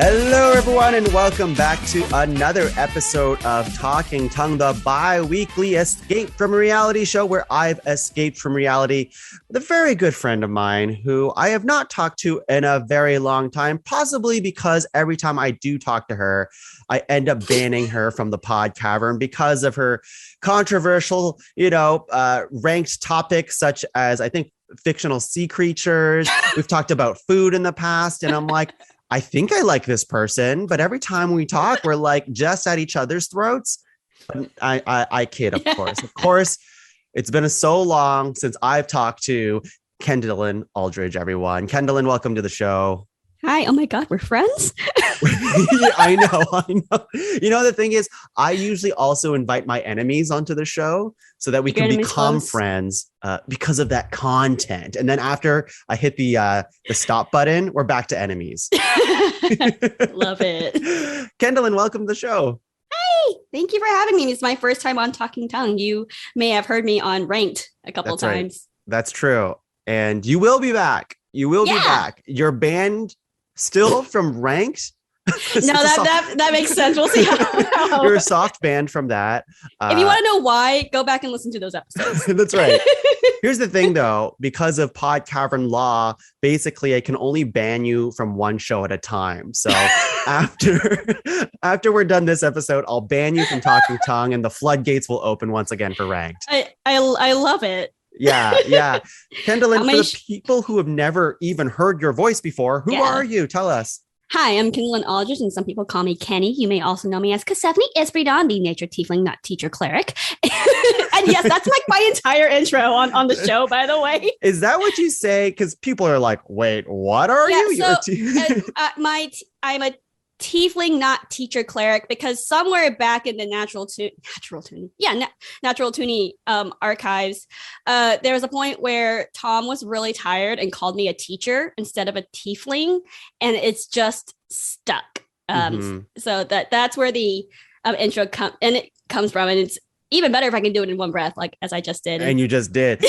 Hello, everyone, and welcome back to another episode of Talking Tongue, the bi-weekly escape from reality show where I've escaped from reality with a very good friend of mine who I have not talked to in a very long time, possibly because every time I do talk to her, I end up banning her from the pod cavern because of her controversial, ranked topics such as, I think, fictional sea creatures. We've talked about food in the past, and I'm like, I think I like this person, but every time we talk, we're like just at each other's throats. I kid, of course. Of course, it's been so long since I've talked to Kendalyn Aldridge, everyone. Kendalyn, welcome to the show. Hi. Oh my God, we're friends? Yeah, I know. You know, the thing is, I usually also invite my enemies onto the show so that we can become friends because of that content. And then after I hit the stop button, we're back to enemies. Love it. Kendalyn, welcome to the show. Hey, thank you for having me. It's my first time on Talking Tongue. You may have heard me on Ranked a couple of times. Right. That's true. And you will be back. You will be back. You're banned still from Ranked. No, that makes sense. We'll see how. You're a soft banned from that. If you want to know why, go back and listen to those episodes. That's right. Here's the thing, though. Because of pod cavern law, basically, I can only ban you from one show at a time. So after we're done this episode, I'll ban you from Talking Tongue, and the floodgates will open once again for Ranked. I love it. Yeah. Kendalyn, for the people who have never even heard your voice before, who are you? Tell us. Hi, I'm Kendalyn Aldridge, and some people call me Kenny. You may also know me as Persephone Espridon, the nature tiefling, not teacher cleric. And yes, that's like my entire intro on the show, by the way. Is that what you say? Because people are like, wait, what are you? So, I'm a tiefling, not teacher cleric, because somewhere back in the Natural Toonie archives, there was a point where Tom was really tired and called me a teacher instead of a tiefling, and it's just stuck. So that's where the intro comes from, and it's even better if I can do it in one breath, like as I just did. And you just did.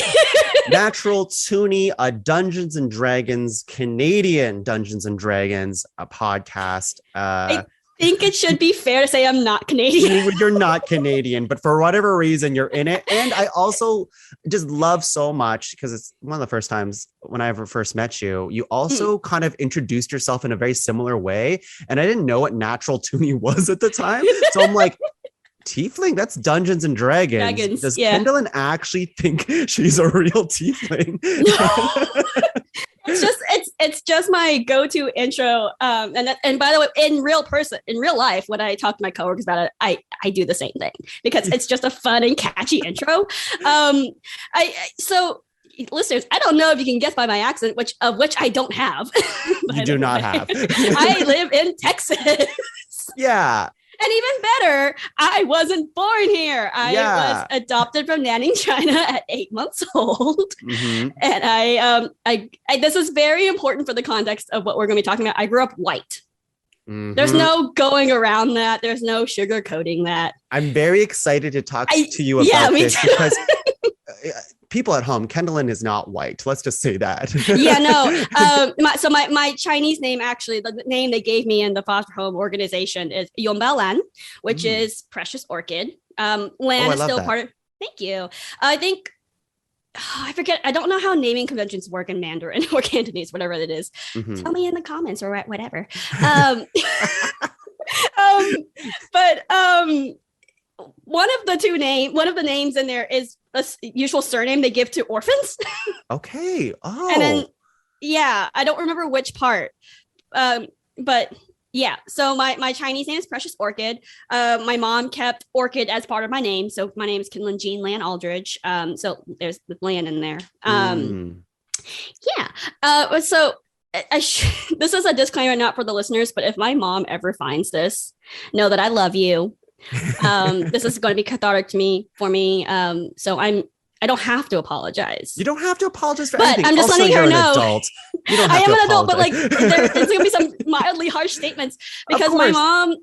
Natural Toonie, a Dungeons and Dragons, Canadian Dungeons and Dragons, a podcast. I think it should be fair to say I'm not Canadian. You're not Canadian, but for whatever reason, you're in it. And I also just love so much, because it's one of the first times when I ever first met you, you also kind of introduced yourself in a very similar way. And I didn't know what Natural Toonie was at the time. So I'm like, tiefling? That's Dungeons and Dragons. Does Kendalyn actually think she's a real tiefling? No. It's just my go-to intro. And by the way, in real life, when I talk to my coworkers about it, I do the same thing because it's just a fun and catchy intro. So listeners, I don't know if you can guess by my accent, which I don't have. You do not have. I live in Texas. Yeah. And even better, I wasn't born here. I was adopted from Nanning, China at 8 months old. Mm-hmm. And I this is very important for the context of what we're going to be talking about. I grew up white. Mm-hmm. There's no going around that. There's no sugarcoating that. I'm very excited to talk to you about this because people at home, Kendalyn is not white. Let's just say that. Yeah, no. My Chinese name, actually, the name they gave me in the foster home organization is Yongbao Lan, which is precious orchid. Lan is still part of. Thank you. I think. I forget. I don't know how naming conventions work in Mandarin or Cantonese, whatever it is. Mm-hmm. Tell me in the comments or whatever. But one of the names in there is a usual surname they give to orphans. Okay. Oh. And then, I don't remember which part. But yeah, so my Chinese name is Precious Orchid. My mom kept Orchid as part of my name. So my name is Kendalyn Jean Lan Aldridge. So there's the Lan in there. So this is a disclaimer, not for the listeners, but if my mom ever finds this, know that I love you. This is going to be cathartic for me. So I don't have to apologize. You don't have to apologize for but anything. I'm just also, letting her know. Adult. You don't have I am to an adult, apologize. but like there's going to be some mildly harsh statements because my mom,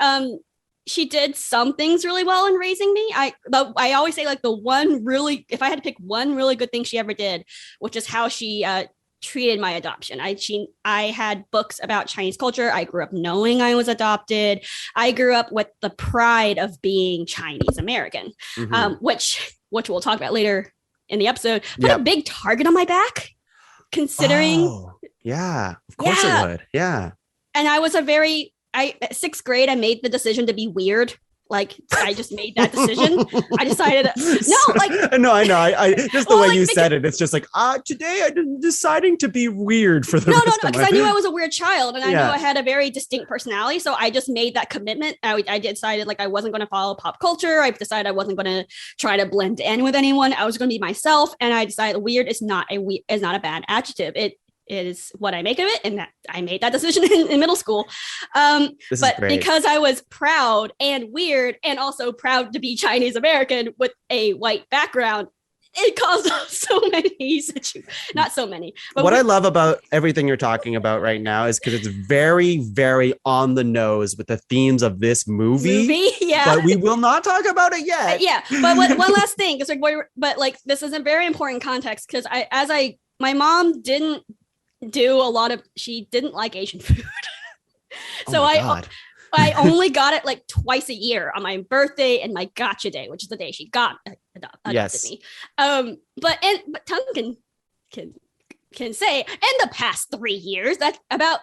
she did some things really well in raising me. I always say like if I had to pick one really good thing she ever did, which is how she treated my adoption. I had books about Chinese culture. I grew up knowing I was adopted. I grew up with the pride of being Chinese American, which we'll talk about later in the episode. Put a big target on my back, considering. Oh, yeah, of course it would. Yeah. And I was at 6th grade, I made the decision to be weird. Like I just made that decision. I decided no, I know. I just the way you said it. It's just like today I'm deciding to be weird for the rest because I knew I was a weird child and I knew I had a very distinct personality. So I just made that commitment. I decided like I wasn't going to follow pop culture. I decided I wasn't going to try to blend in with anyone. I was going to be myself, and I decided weird is not a bad adjective. It is what I make of it, and that I made that decision in middle school. But because I was proud and weird and also proud to be Chinese American with a white background, it caused so many not so many. But what I love about everything you're talking about right now is because it's very, very on the nose with the themes of this movie. Yeah. But we will not talk about it yet. But one last thing, this is a very important context because my mom didn't she didn't like Asian food. So I only got it like twice a year on my birthday and my gotcha day, which is the day she adopted me. But Tung can say in the past 3 years that about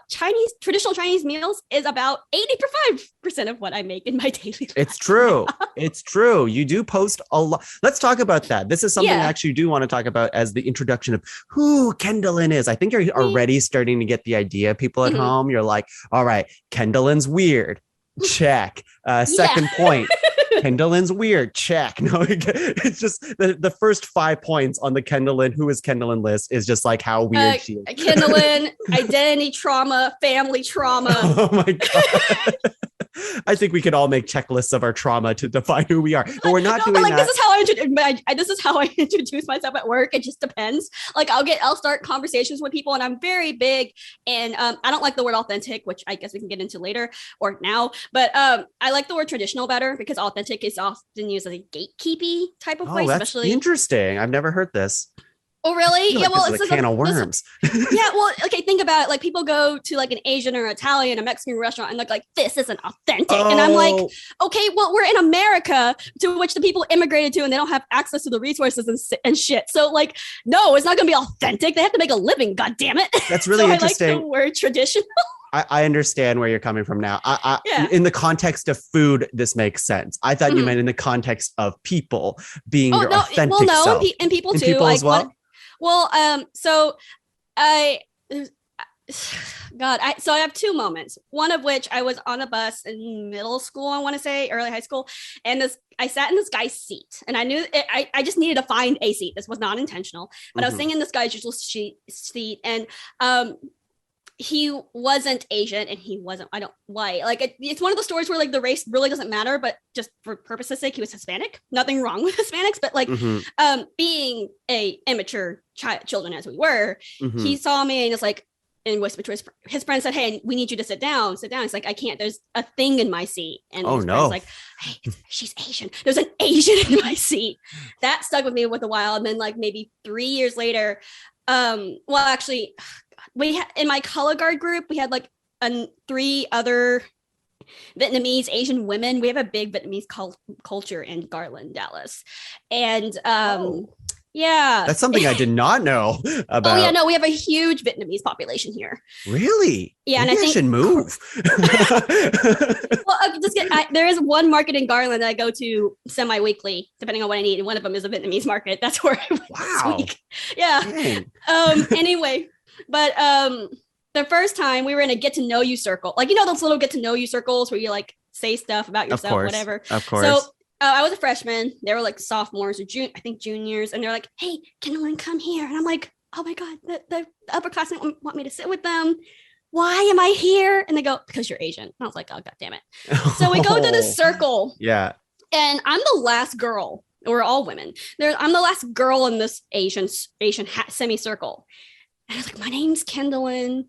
traditional Chinese meals is about 85% of what I make in my daily life. It's true. It's true. You do post a lot. Let's talk about that. This is something I actually do want to talk about as the introduction of who Kendalyn is. I think you're already starting to get the idea. People at home, you're like, all right, Kendalyn's weird. Check. Second point. Kendalyn's weird. Check. No, it's just the first 5 points on the who is Kendalyn list is just like how weird she is. Kendalyn, identity trauma, family trauma. Oh my God. I think we could all make checklists of our trauma to define who we are, but we're not doing that. This is how I introduce myself at work. It just depends. Like I'll start conversations with people, and I'm very big, and I don't like the word authentic, which I guess we can get into later or now. But I like the word traditional better because authentic is often used as a gatekeepy type of way. That's especially interesting. I've never heard this. Oh, really? Yeah, well, it's a can of worms. Yeah, well, okay, think about it. Like people go to like an Asian or Italian or Mexican restaurant and look like, this isn't authentic. And I'm like, okay, well, we're in America, to which the people immigrated to, and they don't have access to the resources and shit. So like, no, it's not going to be authentic. They have to make a living, God damn it. That's really interesting. I like the word traditional. I understand where you're coming from now. In the context of food, this makes sense. I thought you meant in the context of people being your authentic self. And people too. People as well? So I have two moments. One of which I was on a bus in middle school, I want to say, early high school, and I sat in this guy's seat, and I knew I just needed to find a seat. This was not intentional, but I was sitting in this guy's usual seat, and he wasn't Asian and he wasn't white. Like it's one of the stories where like the race really doesn't matter, but just for purpose's sake, he was Hispanic. Nothing wrong with Hispanics, but like being a immature children as we were, he saw me and was like, and whispered to his friend, said, "Hey, we need you to sit down. He's like, I can't. There's a thing in my seat." And his friend's like, "Hey, she's Asian. There's an Asian in my seat." That stuck with me with a while, and then like maybe 3 years later, we had in my color guard group, we had like 3 other Vietnamese Asian women. We have a big Vietnamese culture in Garland, Dallas. And that's something I did not know about. Oh yeah, no, we have a huge Vietnamese population here. Really? Yeah, maybe and I think should move. Well, there is one market in Garland that I go to semi-weekly, depending on what I need, and one of them is a Vietnamese market. That's where I went this week. Yeah. Anyway. But the first time we were in a get to know you circle, like, you know, those little get to know you circles where you like say stuff about yourself, whatever. Of course. So I was a freshman. They were like sophomores or juniors. And they're like, "Hey, Kendalyn, come here." And I'm like, "Oh my God, the upperclassmen want me to sit with them. Why am I here?" And they go, "Because you're Asian." And I was like, "Oh, God damn it." So we go to this circle. Yeah. And I'm the last girl We're all women. I'm the last girl in this Asian semicircle. And I was like, my name's Kendalyn.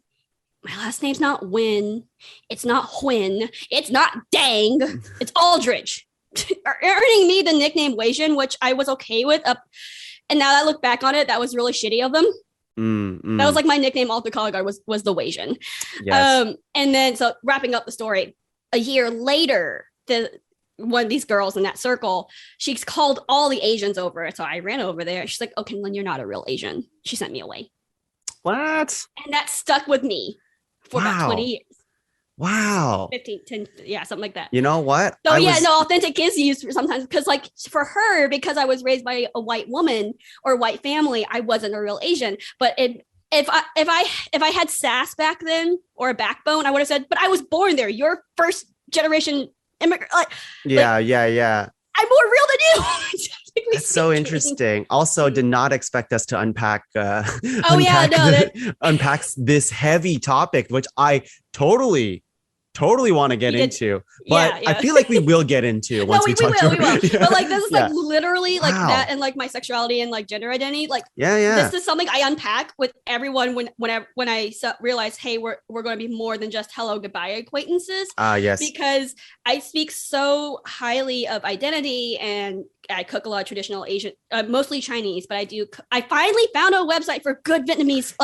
My last name's not Win. It's not Huyn. It's not Dang. It's Aldridge. Earning me the nickname Weijin, which I was okay with. And now that I look back on it, that was really shitty of them. That was like my nickname all through college was the Weijin. Yes. And then, so wrapping up the story, a year later, one of these girls in that circle, she's called all the Asians over. So I ran over there. She's like, "Oh, Kendalyn, you're not a real Asian." She sent me away. What? And that stuck with me for about 20 years. Wow. 15, 10, yeah, something like that. You know what? So authentic is used sometimes because like for her, because I was raised by a white woman or white family, I wasn't a real Asian. But if I had sass back then or a backbone, I would have said, "But I was born there. You're first generation immigrant." Yeah. I'm more real than you. That's so interesting. Also, did not expect us to unpack this heavy topic, which I totally want to get into. But I feel like we will get into once we talk to it. Yeah. But like this is like literally like that, and like my sexuality and like gender identity. Like this is something I unpack with everyone when I realize, hey, we're going to be more than just hello goodbye acquaintances. Yes. Because I speak so highly of identity, and I cook a lot of traditional Asian, mostly Chinese, but I finally found a website for good Vietnamese.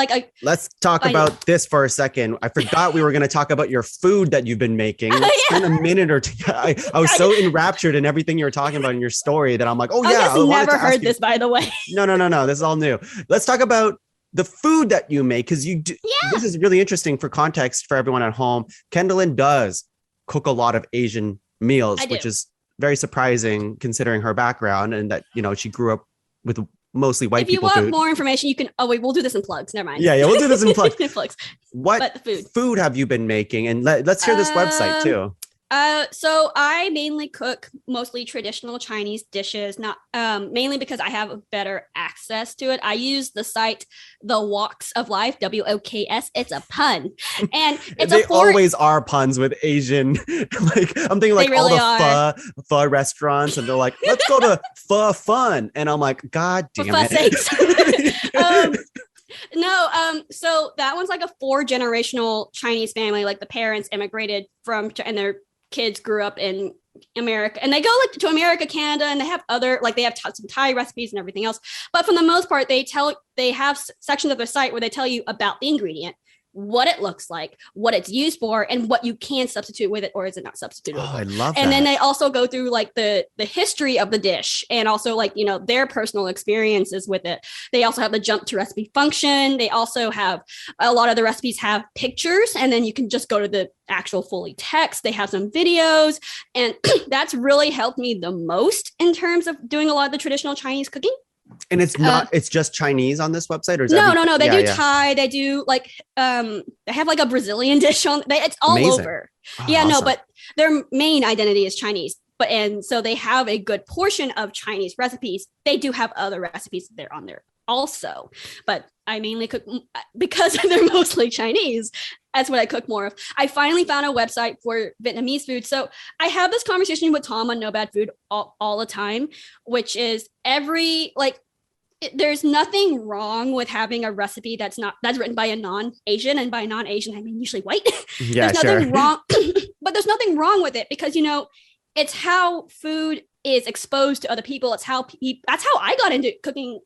Let's talk about this for a second. I forgot we were going to talk about your food that you've been making. Let's spend a minute or two. I was so enraptured in everything you were talking about in your story that I'm like, oh yeah. I've never heard this, by the way. No. This is all new. Let's talk about the food that you make, because you do. Yeah. This is really interesting for context for everyone at home. Kendalyn does cook a lot of Asian meals, which is very surprising considering her background and that, she grew up with mostly white people. If you want more information, you can, we'll do this in plugs. Never mind. Yeah, we'll do this in plugs. Plugs. What food have you been making? And let's hear this website too. So I mainly cook mostly traditional Chinese dishes, not mainly because I have better access to it. I use the site The Woks of Life, WOKS. It's a pun, and they always are puns with Asian. Like I'm thinking like really all the pho restaurants, and they're like, "Let's go to pho fun," and I'm like, "God damn it!" So that one's like a 4-generational Chinese family. Like the parents immigrated from, and their kids grew up in America, and they go like to America, Canada, and they have some Thai recipes and everything else. But for the most part, they have sections of their site where they tell you about the ingredient, what it looks like, what it's used for, and what you can substitute with it, or is it not substitutable. Oh, I love that. And then they also go through like the history of the dish, and also like, their personal experiences with it. They also have the jump to recipe function. They also have a lot of the recipes have pictures, and then you can just go to the actual fully text. They have some videos, and that's really helped me the most in terms of doing a lot of the traditional Chinese cooking. And it's not, it's just Chinese on this website, or is no. They do Thai. They do like, they have like a Brazilian dish on. It's all Amazing. over. Oh, awesome. But their main identity is Chinese. And so they have a good portion of Chinese recipes. They do have other recipes there on there also, but I mainly cook because they're mostly Chinese. That's what I cook more of. I finally found a website for Vietnamese food. So I have this conversation with Tom on No Bad Food all the time, which is there's nothing wrong with having a recipe that's written by a non-Asian, and by non-Asian, I mean usually white. Yeah, there's nothing wrong, but there's nothing wrong with it because, it's how food is exposed to other people. That's how I got into cooking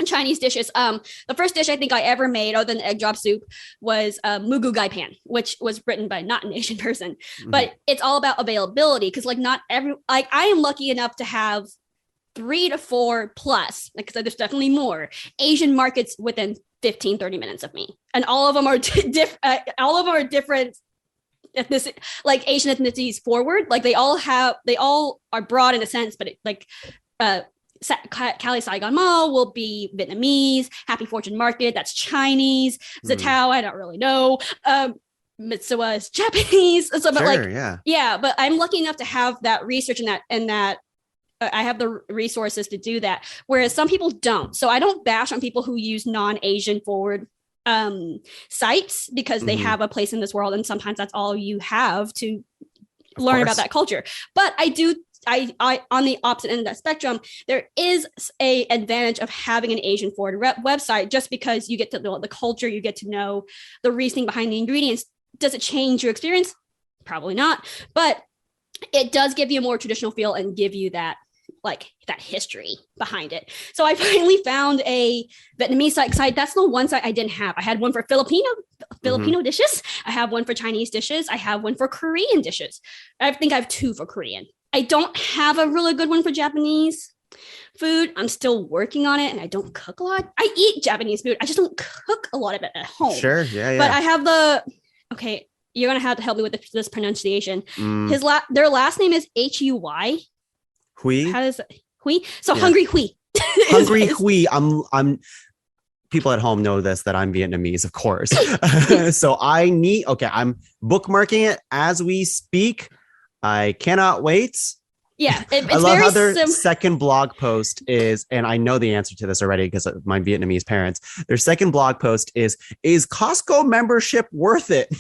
Chinese dishes. The first dish I think I ever made, other than egg drop soup, was mugu gai pan, which was written by not an Asian person. Mm-hmm. But it's all about availability, because I am lucky enough to have 3 to 4 plus, because there's definitely more Asian markets within 15-30 minutes of me, and all of them are different ethnicity, like Asian ethnicities forward. Like they all are broad in a sense, but Cali Saigon Mall will be Vietnamese. Happy Fortune Market, that's Chinese. Zatao, I don't really know. Mitsuwa is Japanese. So, but but I'm lucky enough to have that research and that I have the resources to do that, whereas some people don't. So I don't bash on people who use non-Asian forward sites, because they have a place in this world, and sometimes that's all you have to learn about that culture. But I do I on the opposite end of that spectrum, there is a advantage of having an Asian forward website, just because you get to know the culture, you get to know the reasoning behind the ingredients. Does it change your experience? Probably not, but it does give you a more traditional feel and give you that history behind it. So I finally found a Vietnamese site. That's the one site I didn't have. I had one for Filipino dishes. I have one for Chinese dishes. I have one for Korean dishes. I think I have two for Korean. I don't have a really good one for Japanese food. I'm still working on it, and I don't cook a lot. I eat Japanese food. I just don't cook a lot of it at home. Sure, yeah. But I have okay, you're going to have to help me with this pronunciation. Their last name is Huy. Hui? How does it? Hui? So Hungry Hui. Hungry Hui. I'm people at home know this, that I'm Vietnamese, of course. So I'm bookmarking it as we speak. I cannot wait. Yeah. I love how their second blog post is, and I know the answer to this already because of my Vietnamese parents. Their second blog post is Costco membership worth it?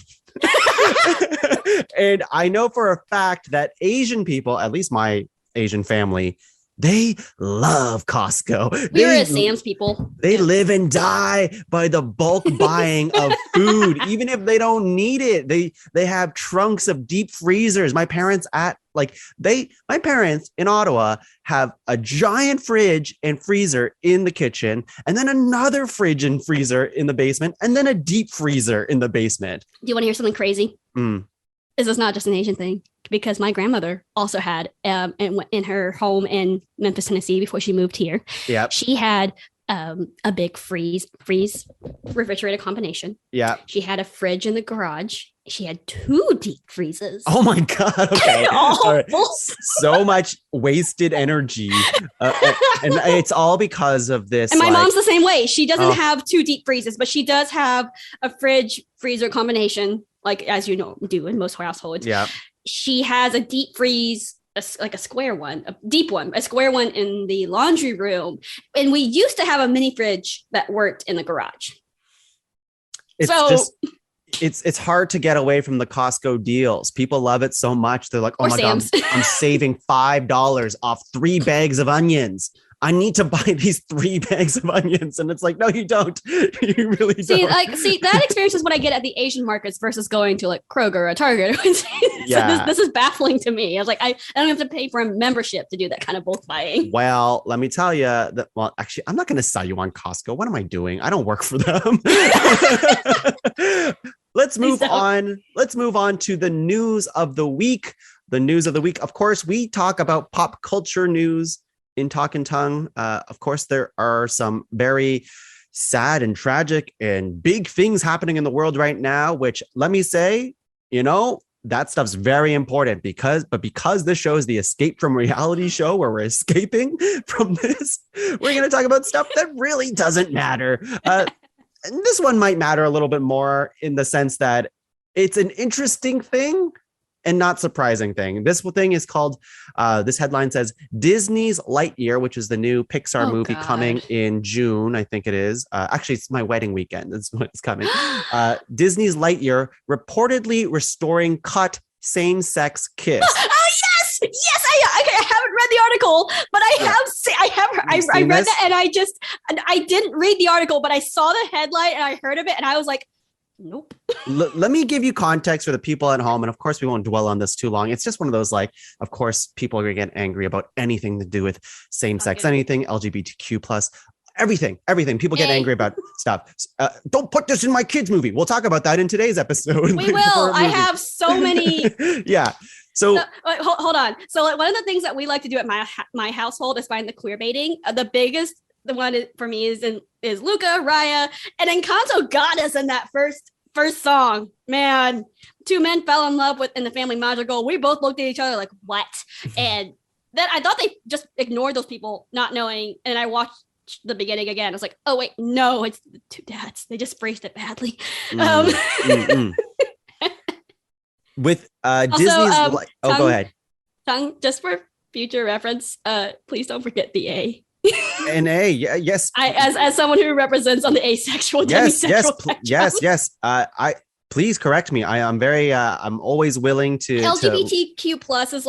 And I know for a fact that Asian people, at least my Asian family, they love Costco. We're Sam's people. They live and die by the bulk buying of food, even if they don't need it. They have trunks of deep freezers. My parents in Ottawa have a giant fridge and freezer in the kitchen, and then another fridge and freezer in the basement, and then a deep freezer in the basement. Do you want to hear something crazy? This is not just an Asian thing, because my grandmother also had in her home in Memphis, Tennessee, before she moved here. Yeah, she had a big freeze refrigerator combination. Yeah, she had a fridge in the garage. She had 2 deep freezes. Oh my God. Okay. All right. So much wasted energy. And it's all because of this. And my mom's the same way. She doesn't have 2 deep freezes, but she does have a fridge freezer combination, as you know, do in most households. Yeah. She has a deep freeze, a square one, a deep one, a square one in the laundry room. And we used to have a mini fridge that worked in the garage. It's hard to get away from the Costco deals. People love it so much. They're like, oh my God, I'm saving $5 off 3 bags of onions. I need to buy these 3 bags of onions. And it's like, no, you don't. You really don't. See, that experience is what I get at the Asian markets versus going to Kroger or Target. So this is baffling to me. I was like, I don't have to pay for a membership to do that kind of bulk buying. Well, let me tell you that, actually, I'm not going to sell you on Costco. What am I doing? I don't work for them. Let's move on. Let's move on to the news of the week. The news of the week. Of course, we talk about pop culture news in Talk and Tongue. Of course, there are some very sad and tragic and big things happening in the world right now, which, let me say, that stuff's very important because this show is the escape from reality show where we're escaping from this. We're going to talk about stuff that really doesn't matter. And this one might matter a little bit more in the sense that it's an interesting thing and not surprising thing. This thing is called, this headline says, Disney's Lightyear, which is the new Pixar movie coming in June, I think it is. Actually, it's my wedding weekend. That's when it's coming. Disney's Lightyear reportedly restoring cut same-sex kiss. Yes, I haven't read the article, but I read that, and I didn't read the article, but I saw the headline and I heard of it, and I was like, nope. Let me give you context for the people at home, and of course we won't dwell on this too long. It's just one of those, of course, people are gonna get angry about anything to do with same-sex, anything LGBTQ plus. Everything. People get angry about stuff. Don't put this in my kids' movie. We'll talk about that in today's episode. We will. I have so many. Yeah. So hold on. So one of the things that we like to do at my household is find the queer baiting. The biggest one for me is Luca, Raya, and Encanto got us in that first song. Man, 2 men fell in love in the family magical. We both looked at each other like, what? And then I thought they just ignored those people, not knowing. And I watched the beginning again. I was like, oh wait, no, it's the 2 dads. They just phrased it badly. With also, Disney's go ahead. Tongue, just for future reference, please don't forget the A. An A, yes. As someone who represents on the asexual, demisexual yes. I please correct me. I'm very I'm always willing to LGBTQ plus is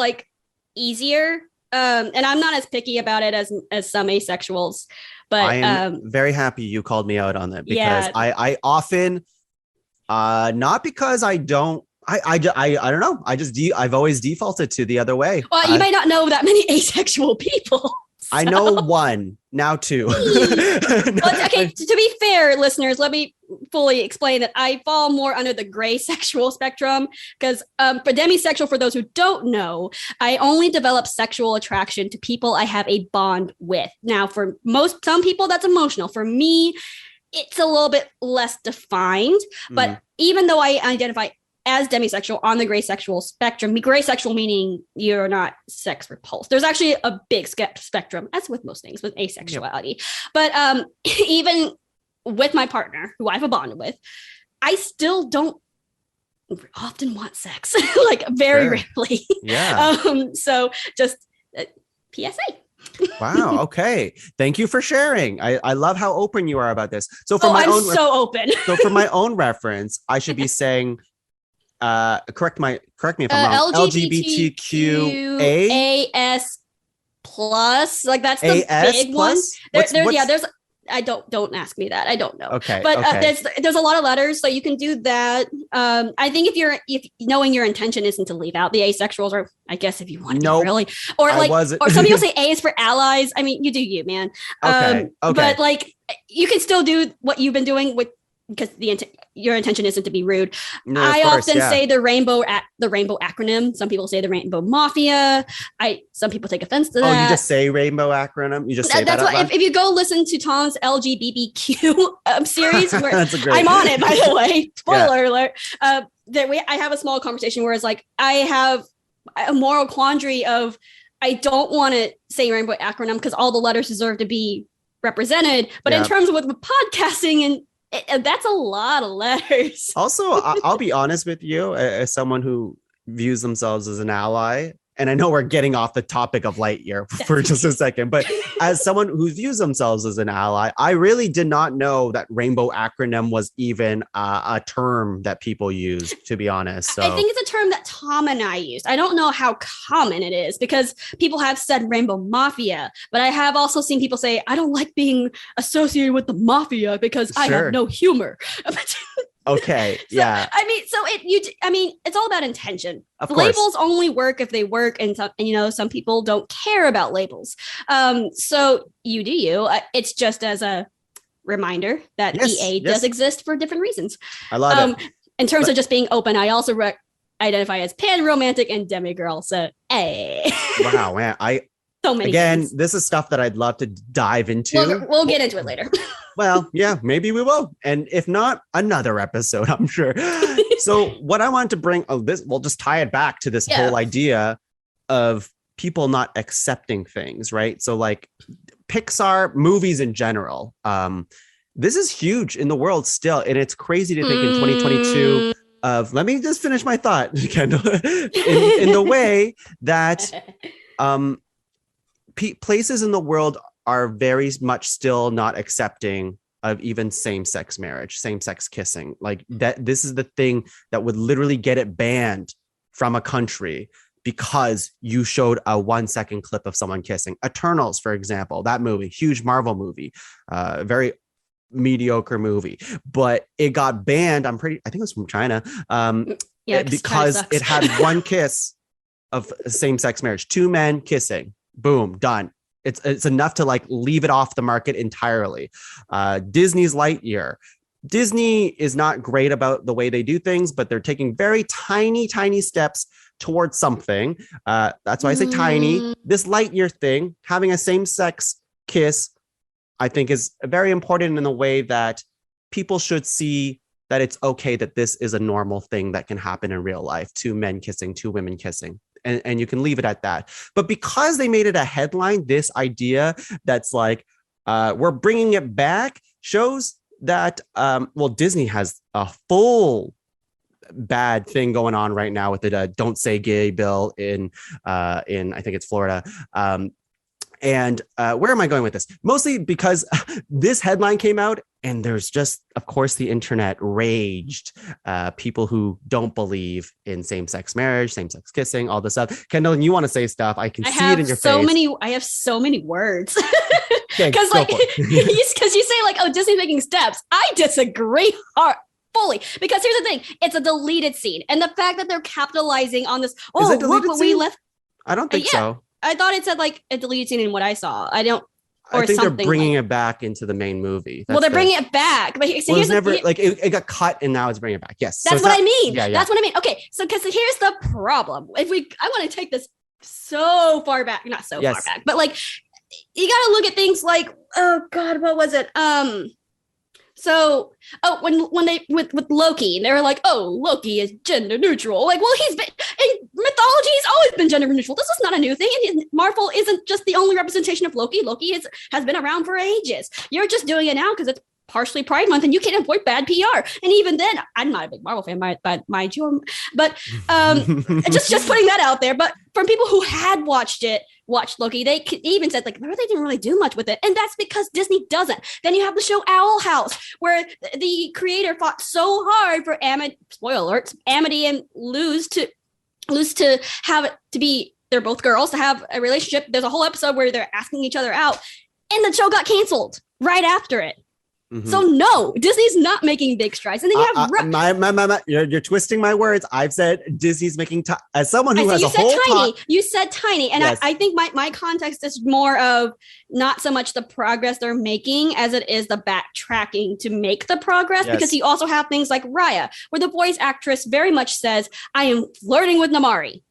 easier. And I'm not as picky about it as some asexuals, but I am very happy you called me out on that, because I often, not because I don't, I don't know. I've always defaulted to the other way. Well, you might not know that many asexual people. So. I know one, now two. Okay, to be fair, listeners, let me fully explain that I fall more under the gray sexual spectrum, because for demisexual, for those who don't know, I only develop sexual attraction to people I have a bond with. Now, for some people, that's emotional. For me, it's a little bit less defined, but even though I identify as demisexual on the gray sexual spectrum, gray sexual meaning you're not sex repulsed. There's actually a big spectrum, as with most things with asexuality. Yep. But even with my partner, who I have a bond with, I still don't often want sex, like very rarely. Yeah. So just PSA. Wow. Okay. Thank you for sharing. I love how open you are about this. So for I'm so open. So for my own reference, I should be saying, correct me if I'm wrong. LGBTQA AS plus, like that's the big plus? One. There's. I don't ask me that. I don't know. Okay. But there's a lot of letters, so you can do that. I think if knowing your intention isn't to leave out the asexuals, or I guess if you want to really, or or some people say A is for allies. I mean, you do you, man. Okay. But like, you can still do what you've been doing because your intention isn't to be rude. No, I often say the rainbow acronym. Some people say the rainbow mafia. Some people take offense to that. Oh, you just say rainbow acronym? You just say that's that? If you go listen to Tom's LGBTQ series, where I'm on it, by the way, spoiler alert, I have a small conversation where it's like, I have a moral quandary of, I don't want to say rainbow acronym because all the letters deserve to be represented. But in terms of with podcasting that's a lot of letters. Also, I'll be honest with you, as someone who views themselves as an ally, and I know we're getting off the topic of Lightyear for just a second, but as someone who views themselves as an ally, I really did not know that rainbow acronym was even a term that people use, to be honest. So. I think it's a term that Tom and I used. I don't know how common it is, because people have said rainbow mafia, but I have also seen people say, I don't like being associated with the mafia because I have no humor. Okay. Yeah. It's all about intention. Labels only work if they work, and some people don't care about labels. So you do you. It's just as a reminder that EA does exist for different reasons. I love it. In terms of just being open, I also identify as pan-romantic and demigirl. So, wow, man. So many things. This is stuff that I'd love to dive into. We'll get into it later. Well, yeah, maybe we will. And if not, another episode, I'm sure. So what I wanted to bring, we'll just tie it back to this whole idea of people not accepting things, right? So like Pixar movies in general, this is huge in the world still. And it's crazy to think in 2022 let me just finish my thought, Kendall, in the way that places in the world are very much still not accepting of even same-sex marriage, same-sex kissing. Like that, this is the thing that would literally get it banned from a country because you showed a 1-second clip of someone kissing. Eternals, for example, that movie, huge Marvel movie, very mediocre movie, but it got banned. I think it was from China, because it had one kiss of same-sex marriage, 2 men kissing, boom, done. It's enough to like leave it off the market entirely. Disney's Lightyear. Disney is not great about the way they do things, but they're taking very tiny, tiny steps towards something. That's why I say tiny. This Lightyear thing, having a same-sex kiss, I think is very important in the way that people should see that it's okay that this is a normal thing that can happen in real life. 2 men kissing, 2 women kissing. And you can leave it at that. But because they made it a headline, this idea that's like, we're bringing it back, shows that, Disney has a full bad thing going on right now with the Don't Say Gay bill in I think it's Florida. And where am I going with this? Mostly because this headline came out and there's just, of course, the internet raged. People who don't believe in same-sex marriage, same-sex kissing, all this stuff. Kendall, you want to say stuff. I can see it in your face. I have so many words. Because you say like, oh, Disney's making steps. I disagree fully, because here's the thing. It's a deleted scene. And the fact that they're capitalizing on this. Oh, look what we left. I don't think so. I thought it said like a deleted scene in what I saw. I think they're bringing it back into the main movie. They're bringing it back. But so it got cut and now it's bringing it back. Yes. That's what I mean. Yeah. That's what I mean. Okay. So because here's the problem. I want to take this so far back, not so far back, but like you got to look at things like, oh God, what was it? When they with Loki, they were like, oh, Loki is gender neutral. Like, well, he's been in mythology, he's always been gender neutral. This is not a new thing. And Marvel isn't just the only representation of Loki. Loki has been around for ages. You're just doing it now because it's partially Pride Month and you can't avoid bad PR. And even then, I'm not a big Marvel fan, mind you, but just putting that out there. But from people who had watched Loki, they even said like, they didn't really do much with it. And that's because Disney doesn't. Then you have the show Owl House, where the creator fought so hard for spoiler alerts, Amity and Luz to have it to be, they're both girls, to have a relationship. There's a whole episode where they're asking each other out and the show got canceled right after it. Mm-hmm. So no, Disney's not making big strides. And then you have you're twisting my words. I've said Disney's making as someone who has a whole tiny. You said tiny, and yes. I think my context is more of not so much the progress they're making as it is the backtracking to make the progress. Yes. Because you also have things like Raya, where the voice actress very much says, "I am flirting with Namari."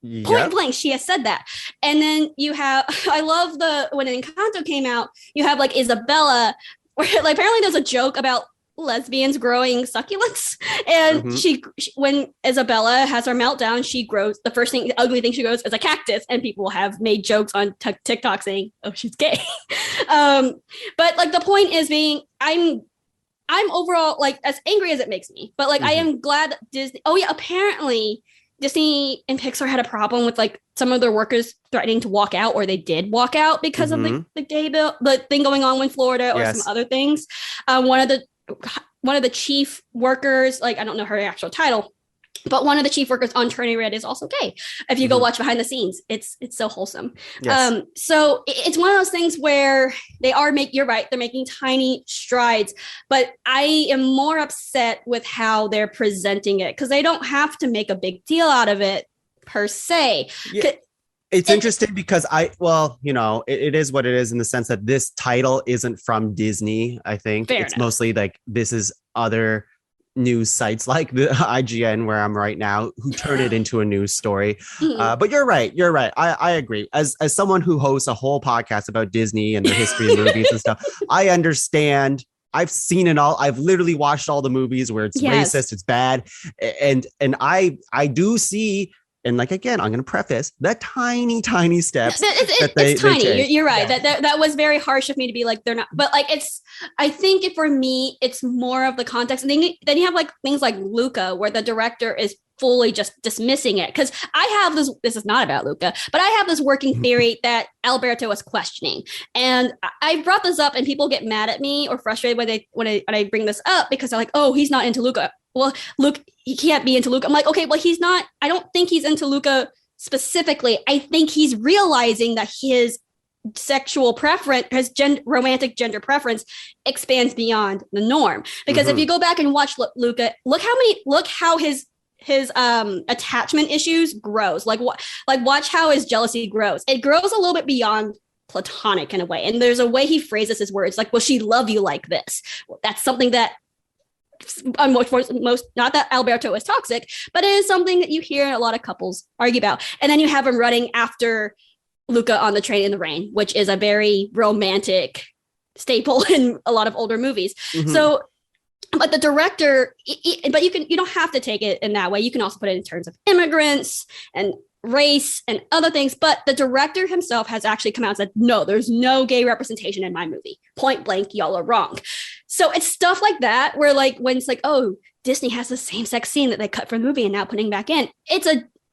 Yep. Point blank, she has said that. And then you have, I love when Encanto came out, you have like Isabella, where like apparently there's a joke about lesbians growing succulents, and she when Isabella has her meltdown, she grows, the ugly thing she grows is a cactus, and people have made jokes on TikTok saying, oh, she's gay. But like the point is being, I'm overall like as angry as it makes me, but like I am glad that Disney, apparently Disney and Pixar had a problem with like some of their workers threatening to walk out, or they did walk out because of the gay bill, the thing going on in Florida, or some other things. One of the chief workers, like I don't know her actual title, but one of the chief workers on Turning Red is also gay. If you go watch behind the scenes, it's so wholesome. Yes. So it's one of those things where you're right, they're making tiny strides, but I am more upset with how they're presenting it, because they don't have to make a big deal out of it per se. Yeah. It's interesting because it is what it is, in the sense that this title isn't from Disney. I think it's mostly like, this is other news sites like the IGN, where I'm right now, who turn it into a news story. But you're right. I agree. As someone who hosts a whole podcast about Disney and the history of movies and stuff, I understand. I've seen it all. I've literally watched all the movies where it's racist, it's bad. And I do see, and like, again, I'm going to preface the tiny steps. It's tiny. You're right. Yeah. That was very harsh of me to be like, they're not, but like, I think for me, it's more of the context. And then you have like things like Luca, where the director is fully just dismissing it. Cause I have this is not about Luca, but I have this working theory that Alberto was questioning. And I brought this up and people get mad at me or frustrated when I bring this up, because they're like, oh, he's not into Luca. Well, Luke, he can't be into Luca. I'm like, okay, well, he's not. I don't think he's into Luca specifically. I think he's realizing that his sexual preference, his romantic gender preference, expands beyond the norm. Because if you go back and watch Luca, look how his attachment issues grows. Watch how his jealousy grows. It grows a little bit beyond platonic in a way. And there's a way he phrases his words, like, will she love you like this? Well, that's something that most, not that Alberto is toxic, but it is something that you hear a lot of couples argue about. And then you have him running after Luca on the train in the rain, which is a very romantic staple in a lot of older movies. So, but the director, but you don't have to take it in that way. You can also put it in terms of immigrants and race and other things. But the director himself has actually come out and said, no, there's no gay representation in my movie. Point blank, y'all are wrong. So it's stuff like that, where like, when it's like, oh, Disney has the same sex scene that they cut from the movie and now putting back in, it's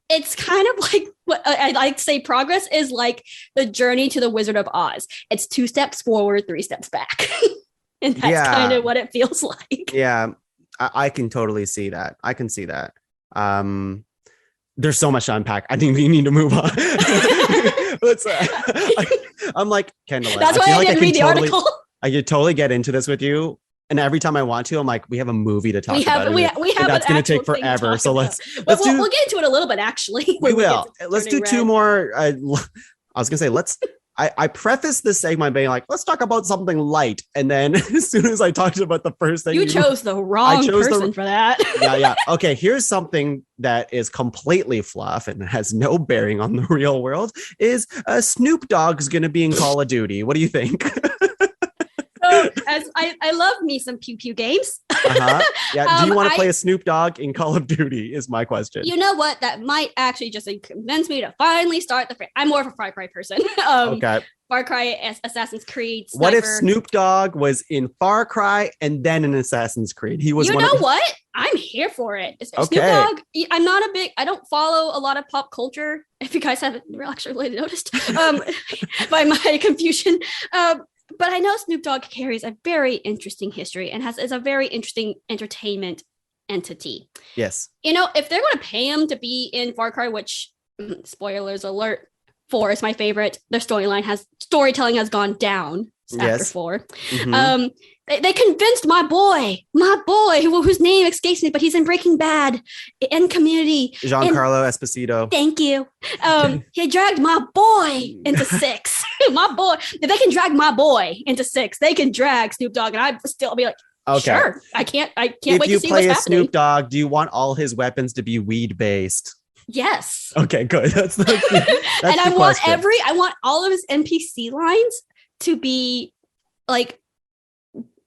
it's kind of like what I like to say progress is like the journey to the Wizard of Oz. It's 2 steps forward, 3 steps back. And that's kind of what it feels like. Yeah, I can totally see that. I can see that. There's so much to unpack. I think we need to move on. I'm like, Kendalyn. That's why I didn't read the article. I could totally get into this with you. And every time I want to, I'm like, we have a movie to talk about. We have that's going to take forever. So we'll get into it a little bit, actually. We will. Let's do 2 more. I was going to say, I preface this segment being like, let's talk about something light. And then as soon as I talked about the first thing, you chose the wrong person for that. Yeah. Okay. Here's something that is completely fluff and has no bearing on the real world is Snoop Dogg is going to be in Call of Duty. What do you think? So as I love me some pew pew games. Yeah. Do you want to play a Snoop Dogg in Call of Duty is my question. You know what? That might actually just convince me to finally start I'm more of a Far Cry person. Okay. Far Cry, Assassin's Creed, Sniper. What if Snoop Dogg was in Far Cry and then in Assassin's Creed? He was. What? I'm here for it. Okay. Snoop Dogg. I don't follow a lot of pop culture. If you guys haven't actually noticed, by my confusion. But I know Snoop Dogg carries a very interesting history and is a very interesting entertainment entity. Yes. If they're going to pay him to be in Far Cry, which spoilers alert, 4 is my favorite. Their storytelling has gone down after 4. Mm-hmm. They convinced my boy, whose name escapes me, but he's in Breaking Bad and Community. Giancarlo Esposito. Thank you. He dragged my boy into 6. My boy. If they can drag my boy into 6, they can drag Snoop Dogg, and I'd still be like, okay, sure. I can't wait to see what's happening. If you play a Snoop Dogg, do you want all his weapons to be weed based? Yes. Okay, good. That's and I want all of his NPC lines to be like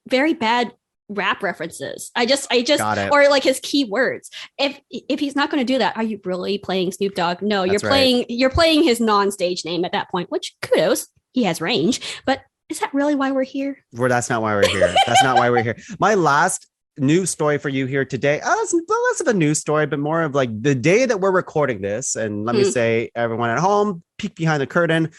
very bad rap references. I just or like his keywords. If he's not going to do that, are you really playing Snoop Dogg? No, you're playing his non-stage name at that point, which kudos, he has range, but is that really why we're here? That's not why we're here. That's not why we're here. My last news story for you here today. It's less of a news story, but more of like the day that we're recording this. And let me say, everyone at home, peek behind the curtain.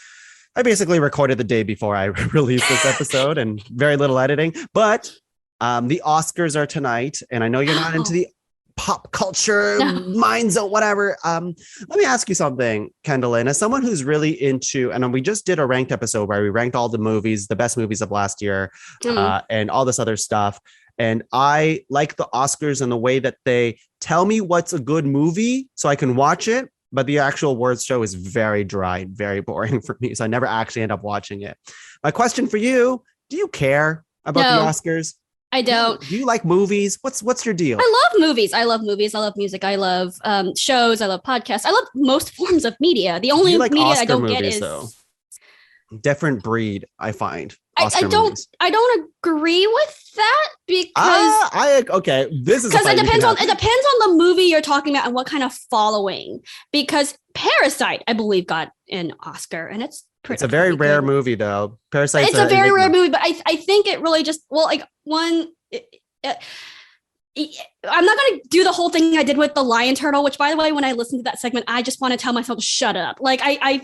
I basically recorded the day before I released this episode and very little editing, but the Oscars are tonight. And I know you're not into the pop culture mind zone, whatever. Let me ask you something, Kendalyn, as someone who's really into, and we just did a ranked episode where we ranked all the movies, the best movies of last year, and all this other stuff. And I like the Oscars and the way that they tell me what's a good movie so I can watch it. But the actual awards show is very dry and very boring for me. So I never actually end up watching it. My question for you, do you care about the Oscars? I don't. Do you like movies? What's your deal? I love movies. I love music. I love shows. I love podcasts. I love most forms of media. The only media Oscar I don't movies, get is though. Different breed, I find. I don't agree with that because this is because it depends on the movie you're talking about and what kind of following. Because Parasite, I believe, got an Oscar, and it's a very rare movie, though. Parasite. It's a very rare movie, but I think it really just I'm not going to do the whole thing I did with the lion turtle, which, by the way, when I listen to that segment, I just want to tell myself to shut up. Like I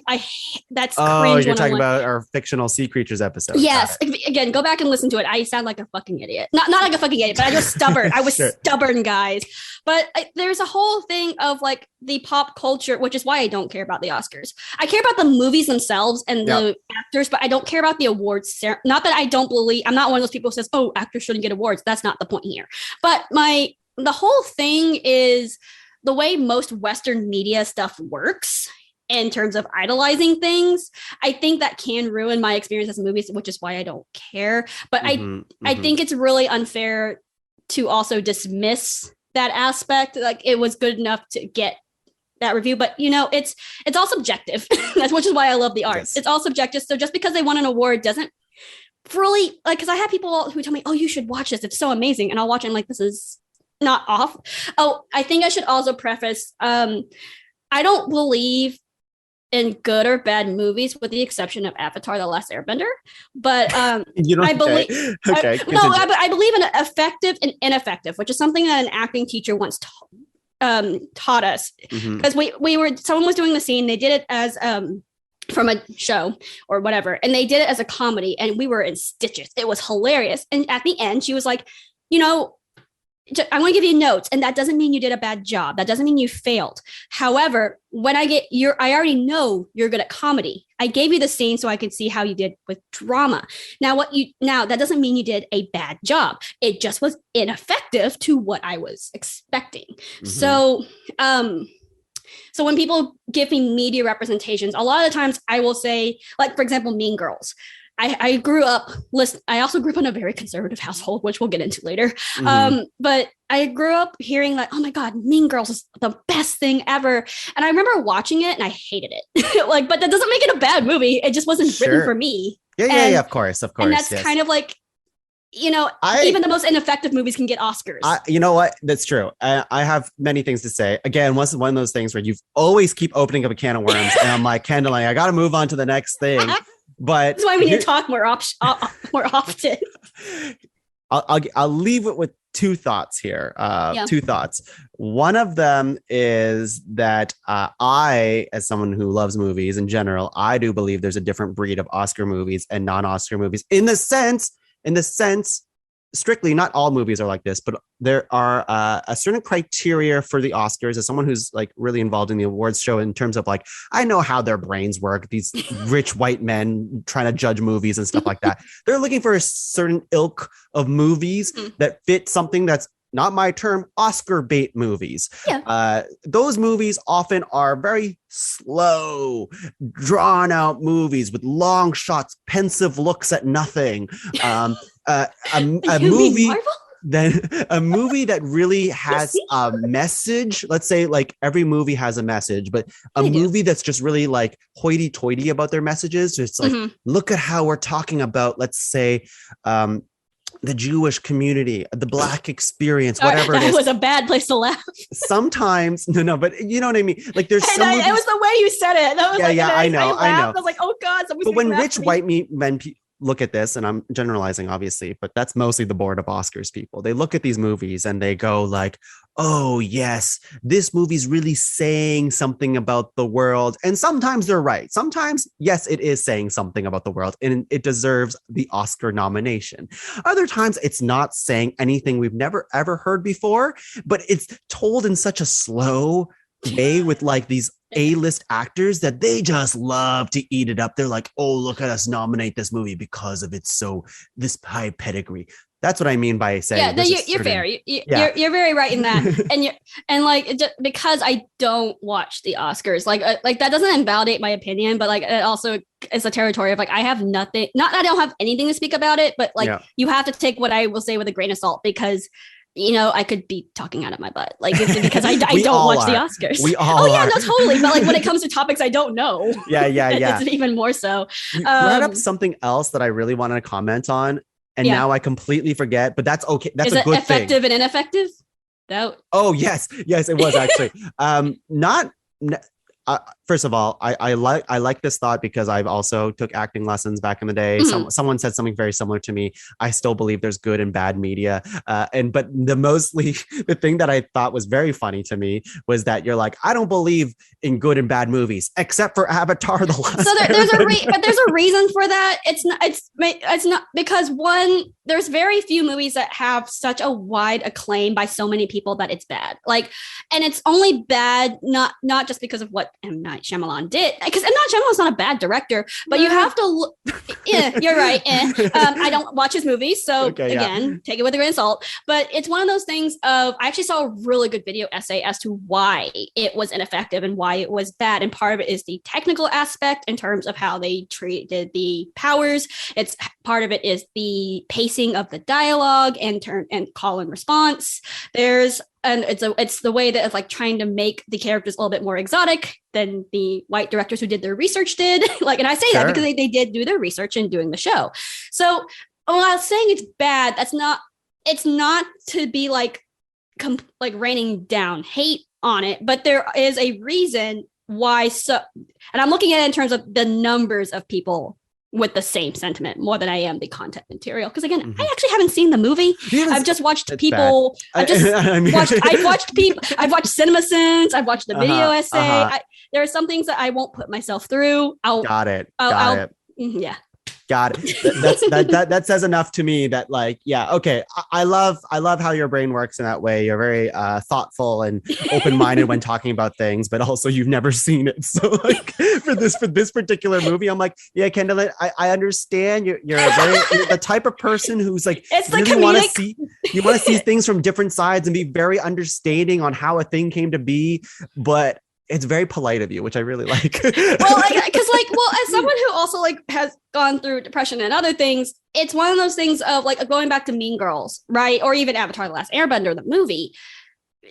that's cringe. Oh, you're talking about our fictional sea creatures episode. Yes. Again, go back and listen to it. I sound like a fucking idiot. Not like a fucking idiot, but I was stubborn. I was stubborn, guys. But there's a whole thing of like the pop culture, which is why I don't care about the Oscars. I care about the movies themselves and the actors, but I don't care about the awards. Not that I don't believe. I'm not one of those people who says, "Oh, actors shouldn't get awards." That's not the point here. But the whole thing is the way most Western media stuff works in terms of idolizing things. I think that can ruin my experience as movies, which is why I don't care. But I think it's really unfair to also dismiss that aspect. Like it was good enough to get that review, but it's all subjective. That's which is why I love the arts. Yes. It's all subjective. So just because they won an award doesn't really because I have people who tell me, "Oh, you should watch this. It's so amazing," and I'll watch it. And I'm like, this is not off. Oh, I think I should also preface. I don't believe in good or bad movies, with the exception of Avatar: The Last Airbender. But I believe. I believe in effective and ineffective, which is something that an acting teacher once taught us, because someone was doing the scene. They did it as from a show or whatever, and they did it as a comedy, and we were in stitches. It was hilarious. And at the end, she was like, I want to give you notes, and that doesn't mean you did a bad job. That doesn't mean you failed. However, when I already know you're good at comedy. I gave you the scene so I could see how you did with drama. Now that doesn't mean you did a bad job. It just was ineffective to what I was expecting. So when people give me media representations, a lot of the times I will say, like, for example, Mean Girls. I also grew up in a very conservative household, which we'll get into later. But I grew up hearing like, oh my God, Mean Girls is the best thing ever. And I remember watching it and I hated it. But that doesn't make it a bad movie. It just wasn't written for me. Yeah, of course. And that's kind of like, even the most ineffective movies can get Oscars. You know what? That's true. I have many things to say. Again, one of those things where you always keep opening up a can of worms. And I'm like, Kendalyn, I got to move on to the next thing. But that's why we need to talk more often. I'll leave it with two thoughts here. Two thoughts. One of them is that I, as someone who loves movies in general, I do believe there's a different breed of Oscar movies and non-Oscar movies in the sense, strictly, not all movies are like this, but there are a certain criteria for the Oscars. As someone who's like really involved in the awards show, in terms of like, I know how their brains work. These rich white men trying to judge movies and stuff like that. They're looking for a certain ilk of movies that fit something that's, not my term, Oscar bait movies. Yeah. Those movies often are very slow, drawn out movies with long shots, pensive looks at nothing. A movie that really has a message. Let's say like every movie has a message, but a movie that's just really like hoity-toity about their messages. It's like, look at how we're talking about, let's say, the Jewish community, the Black experience, whatever it is. That was a bad place to laugh. Sometimes, no, but you know what I mean? Like there's some movies, it was the way you said it. That was I know. I was like, oh God. But when rich white men look at this, and I'm generalizing obviously, but that's mostly the board of Oscars people. They look at these movies and they go like, oh yes, this movie's really saying something about the world. And sometimes they're right. Sometimes, yes, it is saying something about the world and it deserves the Oscar nomination. Other times it's not saying anything we've never ever heard before, but it's told in such a slow way with like these A-list actors that they just love to eat it up. They're like, oh, look at us nominate this movie because of this high pedigree. That's what I mean by saying. Yeah, you're fair. You're very right in that. Because I don't watch the Oscars, like that doesn't invalidate my opinion, but like it also is a territory of like I have nothing. Not that I don't have anything to speak about it, but like you have to take what I will say with a grain of salt because. I could be talking out of my butt, like it's because I don't watch the Oscars. We all no, totally. But like when it comes to topics I don't know, it's even more so. You brought up something else that I really wanted to comment on, and now I completely forget. But that's okay. That's a good thing. Effective and ineffective. Oh yes, it was actually first of all, I like this thought because I've also took acting lessons back in the day. Someone said something very similar to me. I still believe there's good and bad media. But the thing that I thought was very funny to me was that you're like, I don't believe in good and bad movies except for Avatar: The Last Airbender. But there's a reason for that. It's not because one, there's very few movies that have such a wide acclaim by so many people that it's bad. Like, and it's only bad not just because of what M. Night Shyamalan did, because M. Night Shyamalan's not a bad director, but you have to look. Yeah, you're right. I don't watch his movies, so take it with a grain of salt. But it's one of those things of I actually saw a really good video essay as to why it was ineffective and why it was bad, and part of it is the technical aspect in terms of how they treated the powers. It's part of it is the pacing of the dialogue and call and response. It's the way that it's like trying to make the characters a little bit more exotic than the white directors who did their research did. Like, and I say that because they did do their research in doing the show. So when I was saying it's bad, it's not to be like raining down hate on it, but there is a reason why. So, and I'm looking at it in terms of the numbers of people with the same sentiment more than I am the content material. Because again, I actually haven't seen the movie. I've just watched people. I've watched people. I've watched CinemaSins. I've watched the video essay. There are some things that I won't put myself through. Got it. Yeah. Got it. That says enough to me that like, yeah, okay. I love how your brain works in that way. You're very thoughtful and open-minded when talking about things, but also you've never seen it. So like for this particular movie, I'm like, yeah, Kendalyn, I understand you're the type of person who's like, it's really want to see things from different sides and be very understanding on how a thing came to be, but it's very polite of you, which I really like. As someone who also like has gone through depression and other things, it's one of those things of like going back to Mean Girls, right? Or even Avatar: The Last Airbender, the movie.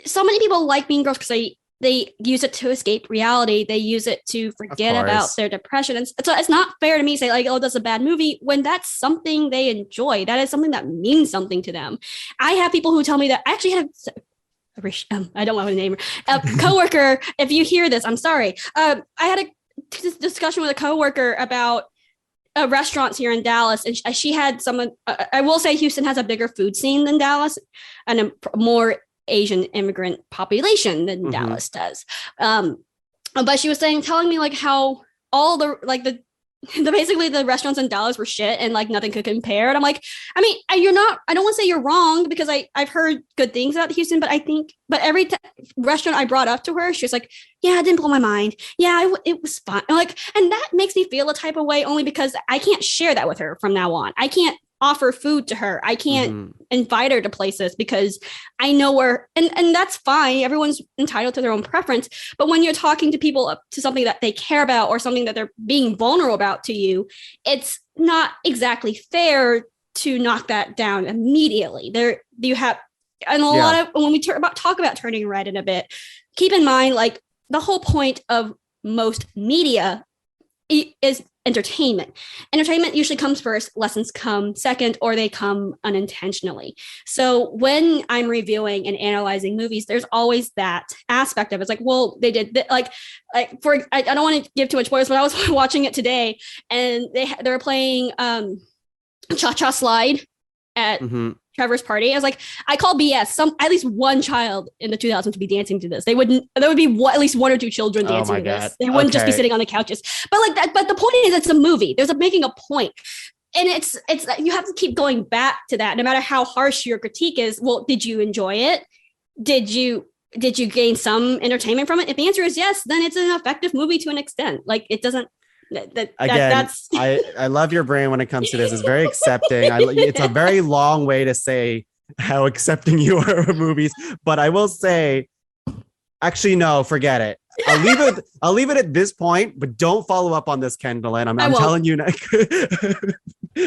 So many people like Mean Girls because they use it to escape reality. They use it to forget about their depression. And so it's not fair to me to say like, oh, that's a bad movie when that's something they enjoy. That is something that means something to them. I have people who tell me that I actually had I don't want to name her, coworker. If you hear this, I'm sorry. I had a discussion with a coworker about restaurants here in Dallas, and she had someone. I will say Houston has a bigger food scene than Dallas, and a more Asian immigrant population than Dallas does. But she was telling me like how all the basically the restaurants in Dallas were shit and like nothing could compare. And I'm like, I mean, I don't want to say you're wrong because I've heard good things about Houston, but every restaurant I brought up to her, she was like, yeah, it didn't blow my mind. Yeah, it was fun. And that makes me feel a type of way only because I can't share that with her from now on. I can't offer food to her. I can't invite her to places because I know where, and that's fine. Everyone's entitled to their own preference. But when you're talking to people up to something that they care about or something that they're being vulnerable about to you, it's not exactly fair to knock that down immediately. When we talk about turning red in a bit, keep in mind, like the whole point of most media is entertainment. Entertainment usually comes first, lessons come second, or they come unintentionally. So when I'm reviewing and analyzing movies, there's always that aspect of it. It's like, well, they did I don't want to give too much spoilers, but I was watching it today and they were playing Cha-Cha Slide at Trevor's party. I was like, I call BS. At least one child in the 2000s would be dancing to this. There would be at least one or two children dancing to this. They wouldn't just be sitting on the couches. But like that. But the point is, it's a movie. There's making a point, and it's you have to keep going back to that. No matter how harsh your critique is. Well, did you enjoy it? Did you gain some entertainment from it? If the answer is yes, then it's an effective movie to an extent. Like it doesn't. That's I love your brain when it comes to this. It's very accepting. It's a very long way to say how accepting you are of movies, but I will say, actually, no, forget it. I'll leave it at this point, but don't follow up on this, Kendalyn. I'm telling you,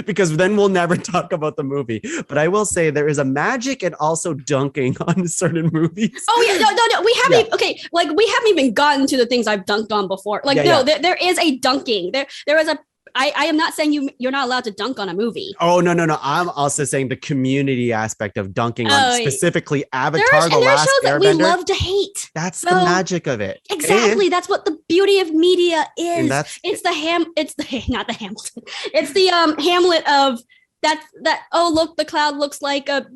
because then we'll never talk about the movie. But I will say there is a magic and also dunking on certain movies. Oh yeah, no. We haven't we haven't even gotten to the things I've dunked on before. There is a dunking. There is a. I am not saying you're not allowed to dunk on a movie. Oh, no. I'm also saying the community aspect of dunking on specifically Avatar: The Last Airbender. That we love to hate. That's the magic of it. Exactly. That's what the beauty of media is. It's the Hamilton. It's the Hamlet of that. Oh, look, the cloud looks like a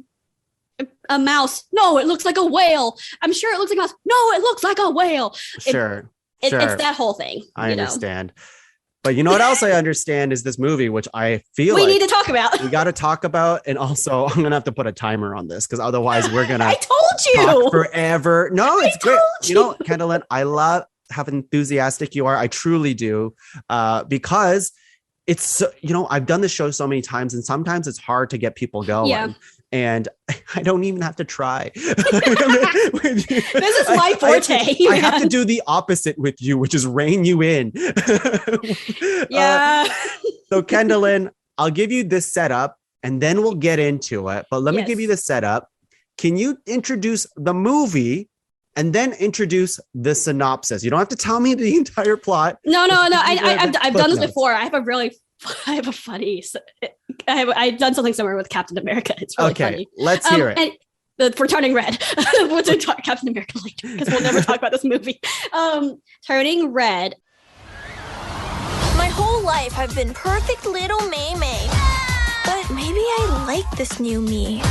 mouse. No, it looks like a whale. I'm sure it looks like a mouse. No, it looks like a whale. Sure. It's that whole thing. I understand. But you know what else I understand is this movie, which I feel we need to talk about. We got to talk about. And also, I'm going to have to put a timer on this because otherwise we're going to I told you talk forever. No, it's great. You know, Kendalyn, I love how enthusiastic you are. I truly do. Because it's, so, I've done this show so many times and sometimes it's hard to get people going. Yeah. And I don't even have to try. This is my forte. I have to do the opposite with you, which is rein you in. Yeah. So Kendalyn, I'll give you this setup and then we'll get into it. But let me give you the setup. Can you introduce the movie and then introduce the synopsis? You don't have to tell me the entire plot. No. I've done this before. I've done something similar with Captain America. It's really funny. Let's hear it. For Turning Red. We'll talk Captain America later because we'll never talk about this movie. Turning Red. My whole whole life I've been perfect little May May. But maybe I like this new me.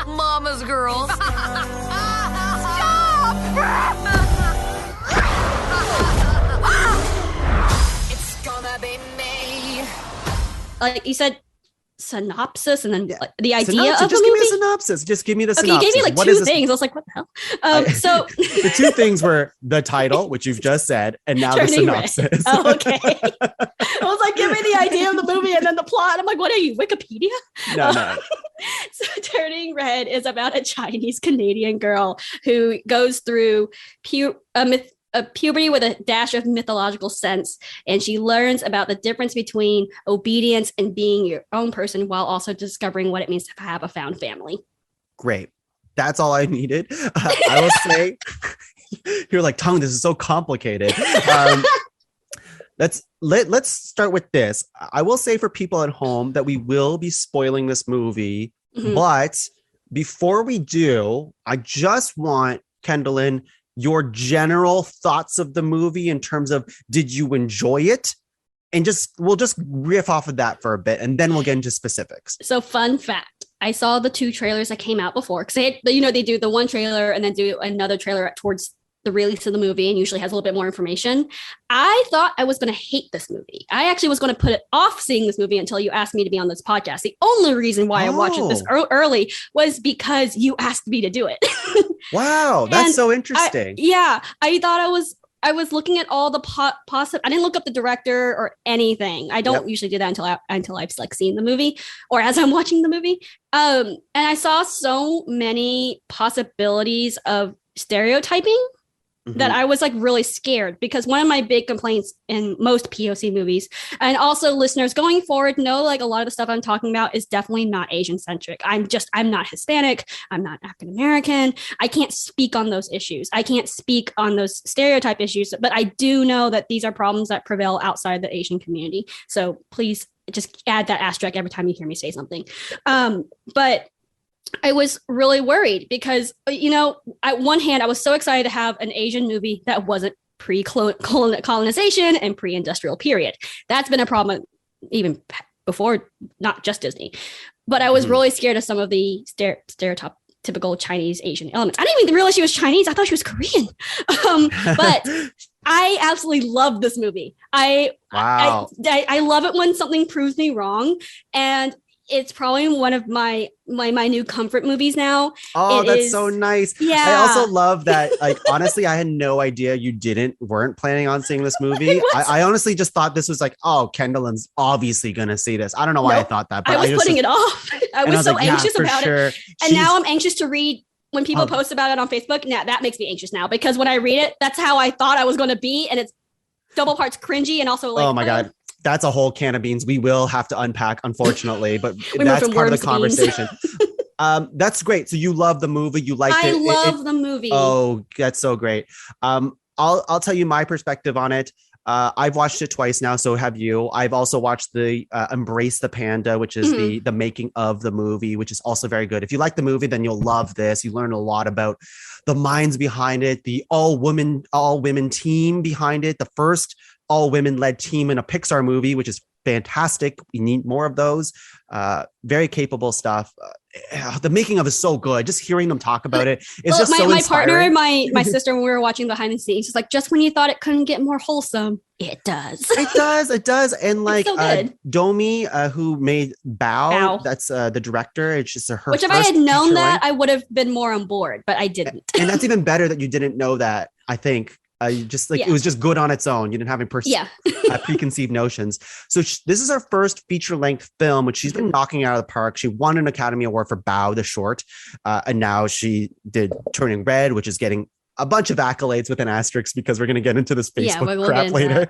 Mama's girls. It's gonna be me. Like you said, synopsis and then the idea synopsis. of Just the give movie? me a synopsis. Just give me the synopsis. You gave me like what two things. I was like, what the hell? So the two things were the title, which you've just said, and now the synopsis. Red. Oh, okay. I was like, give me the idea of the movie and then the plot. I'm like, what are you, Wikipedia? No. So Turning Red is about a Chinese Canadian girl who goes through puberty with a dash of mythological sense, and she learns about the difference between obedience and being your own person while also discovering what it means to have a found family. Great. That's all I needed. I will say, you're like, Tuong, this is so complicated. Let's start with this. I will say for people at home that we will be spoiling this movie, but before we do, I just want, Kendalyn, your general thoughts of the movie in terms of, did you enjoy it? And we'll just riff off of that for a bit, and then we'll get into specifics. So fun fact, I saw the two trailers that came out before, because they do the one trailer and then do another trailer towards the release of the movie, and usually has a little bit more information. I thought I was going to hate this movie. I actually was going to put it off seeing this movie until you asked me to be on this podcast. The only reason why I watched it this early was because you asked me to do it. Wow, that's so interesting. I thought I was looking at all the possible. I didn't look up the director or anything. I don't usually do that until I've like seen the movie or as I'm watching the movie. And I saw so many possibilities of stereotyping that I was like really scared, because one of my big complaints in most POC movies, and also listeners going forward know, like, a lot of the stuff I'm talking about is definitely not Asian centric. I'm not Hispanic. I'm not African American. I can't speak on those issues. I can't speak on those stereotype issues, but I do know that these are problems that prevail outside the Asian community. So please just add that asterisk every time you hear me say something. But I was really worried because, at one hand, I was so excited to have an Asian movie that wasn't pre-colonization and pre-industrial period. That's been a problem even before, not just Disney. But I was really scared of some of the stereotypical Chinese Asian elements. I didn't even realize she was Chinese. I thought she was Korean. But I absolutely love this movie. I love it when something proves me wrong. And it's probably one of my new comfort movies now. Oh, that's so nice. Yeah. I also love that. Like, honestly, I had no idea you weren't planning on seeing this movie. I honestly just thought this was like, oh, Kendalyn's obviously going to see this. I don't know why I thought that, but I was putting it off. I was so anxious about it. And now I'm anxious to read when people post about it on Facebook. Now that makes me anxious now, because when I read it, that's how I thought I was going to be. And it's double parts cringy and also like, oh my God. That's a whole can of beans we will have to unpack, unfortunately, but that's part of the conversation. That's great. So you love the movie. You liked it. I love the movie. Oh, that's so great. I'll tell you my perspective on it. I've watched it twice now. So have you. I've also watched the Embrace the Panda, which is the making of the movie, which is also very good. If you like the movie, then you'll love this. You learn a lot about the minds behind it, the all women team behind it, the first all women led team in a Pixar movie, which is fantastic. We need more of those. Very capable stuff. The making of is so good. Just hearing them talk about it is just so inspiring. My partner and my sister, when we were watching behind the scenes, she's like, just when you thought it couldn't get more wholesome, it does. It does. And like so Domi, who made Bao, that's the director. It's just her. Which if I had known that, I would have been more on board, but I didn't. And that's even better that you didn't know that, I think. It was just good on its own. You didn't have any preconceived notions. So this is her first feature-length film, which she's been knocking out of the park. She won an Academy Award for Bao, the short, and now she did Turning Red, which is getting a bunch of accolades with an asterisk because we're going to get into this Facebook crap later.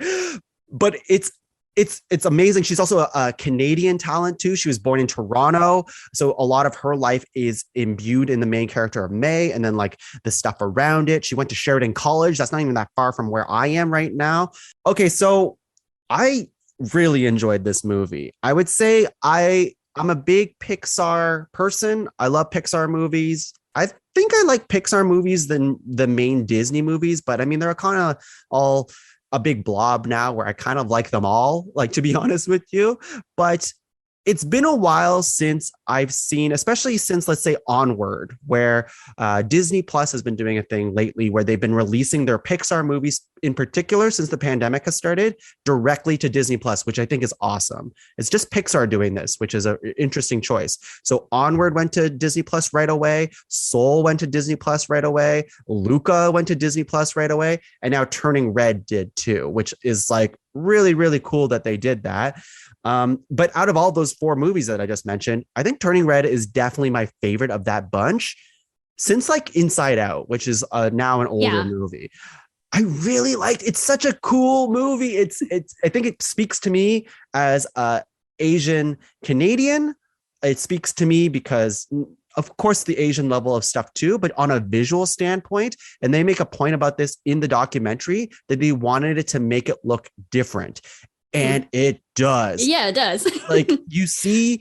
But it's amazing. She's also a Canadian talent too. She was born in Toronto. So a lot of her life is imbued in the main character of May, and then like the stuff around it. She went to Sheridan College. That's not even that far from where I am right now. Okay. So I really enjoyed this movie. I would say I'm a big Pixar person. I love Pixar movies. I think I like Pixar movies than the main Disney movies, but I mean, they're kind of all a big blob now where I kind of like them all, like, to be honest with you. But it's been a while since I've seen, especially since, let's say, Onward, where Disney Plus has been doing a thing lately where they've been releasing their Pixar movies, in particular, since the pandemic has started, directly to Disney Plus, which I think is awesome. It's just Pixar doing this, which is an interesting choice. So Onward went to Disney Plus right away. Soul went to Disney Plus right away. Luca went to Disney Plus right away. And now Turning Red did too, which is like really, really cool that they did that. But out of all those 4 movies that I just mentioned, I think Turning Red is definitely my favorite of that bunch, since like Inside Out, which is now an older movie. I really liked it's such a cool movie. It's I think it speaks to me as a Asian Canadian. It speaks to me because, of course, the Asian level of stuff too, but on a visual standpoint, and they make a point about this in the documentary, that they wanted it to make it look different. And it does. Yeah, it does. Like, you see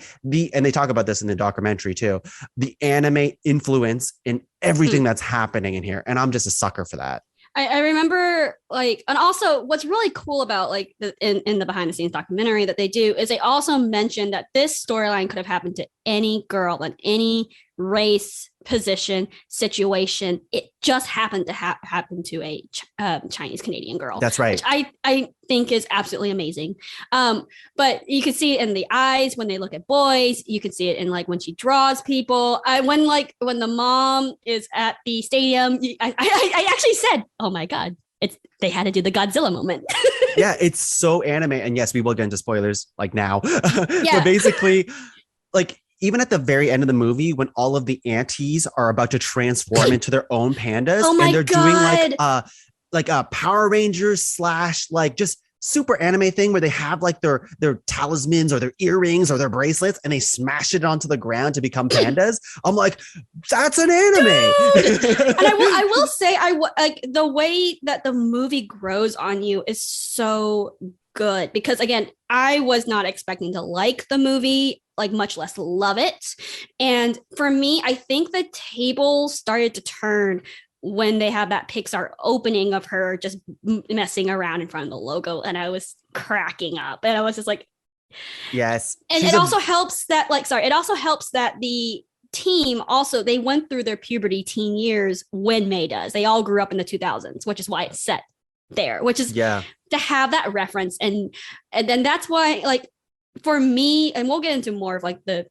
and they talk about this in the documentary too, the anime influence in everything that's happening in here. And I'm just a sucker for that. I remember, like, and also what's really cool about like in the behind the scenes documentary that they do is they also mention that this storyline could have happened to any girl in any race, position, situation. It just happened to happen to a Chinese Canadian girl. That's right. Which I think is absolutely amazing. But you can see it in the eyes when they look at boys. You can see it in like when she draws people. When the mom is at the stadium, I actually said, "Oh my God." They had to do the Godzilla moment. Yeah, it's so anime. And yes, we will get into spoilers like now. Yeah. So basically, like, even at the very end of the movie, when all of the aunties are about to transform into their own pandas, and they're doing like a Power Rangers / like just super anime thing where they have like their talismans or their earrings or their bracelets, and they smash it onto the ground to become pandas. I'm like, that's an anime. And I will say, like the way that the movie grows on you is so good, because again, I was not expecting to like the movie, like much less love it. And for me, I think the table started to turn when they have that Pixar opening of her just messing around in front of the logo, and I was cracking up, and I was just like, yes. And it also helps that the team also, they went through their puberty teen years when May does. They all grew up in the 2000s, which is why it's set there, which is to have that reference. And then that's why, like, for me, and we'll get into more of like the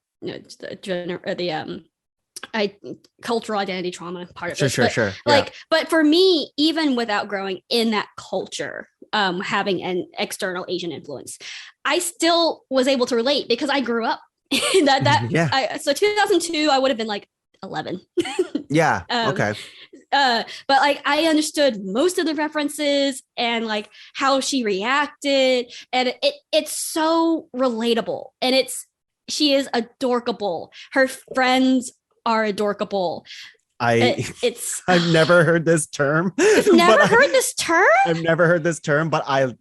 cultural identity trauma part of it. Sure. But for me, even without growing in that culture, having an external Asian influence, I still was able to relate because I grew up in that. So 2002, I would have been like 11. Yeah. Okay. But like I understood most of the references and like how she reacted, and it's so relatable, and she is adorkable. Her friends are adorkable. I've never heard this term. You've never heard this term? I've never heard this term, but I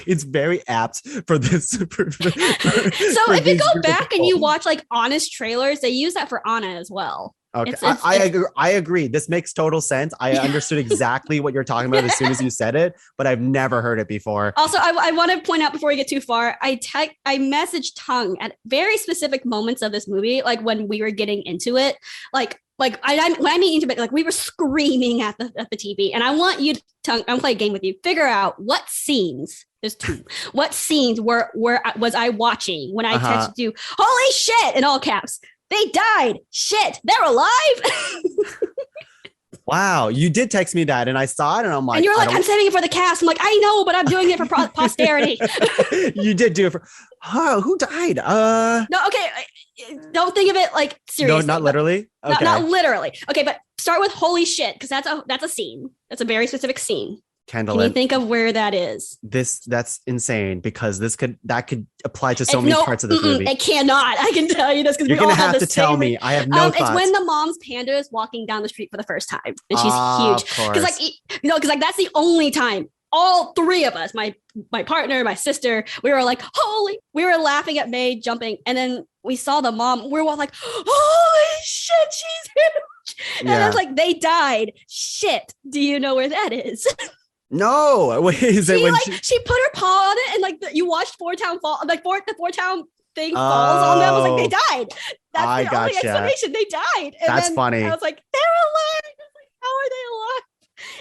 it's very apt for this. So if you go back and you watch like Anna's trailers, they use that for Anna as well. Okay, I agree. This makes total sense. I understood exactly what you're talking about as soon as you said it, but I've never heard it before. Also, I want to point out before we get too far, I messaged Tuong at very specific moments of this movie, like when we were getting into it, when I mean into it, like we were screaming at the TV, and I want you to, Tuong, I'm playing a game with you, figure out what scenes. There's 2. What scenes was I watching when I texted you? Holy shit! In all caps. They died. Shit, they're alive. Wow, you did text me that, and I saw it, and I'm like, and you're like, I'm saving it for the cast. I'm like, I know, but I'm doing it for posterity. You did do it for. Oh, who died? No, okay. Don't think of it like seriously. No, not literally. Okay. Not literally. Okay, but start with holy shit, because that's a scene. That's a very specific scene. Kendalyn, can you think of where that is? That's insane, because that could apply to so many parts of this movie. It cannot. I can tell you this because you're gonna have to tell me. I have no thoughts. It's when the mom's panda is walking down the street for the first time, and she's huge. Because that's the only time. All 3 of us, my partner, my sister, we were like, we were laughing at May jumping, and then we saw the mom. We were all like, holy shit, she's huge. And it's like, they died. Shit. Do you know where that is? No, wait, is it when she put her paw on it and like you watched Four Town fall, like the Four Town thing falls on them. I was like, they died. That's the only explanation. They died. And that's then funny. I was like, they're alive. I was like, how are they alive?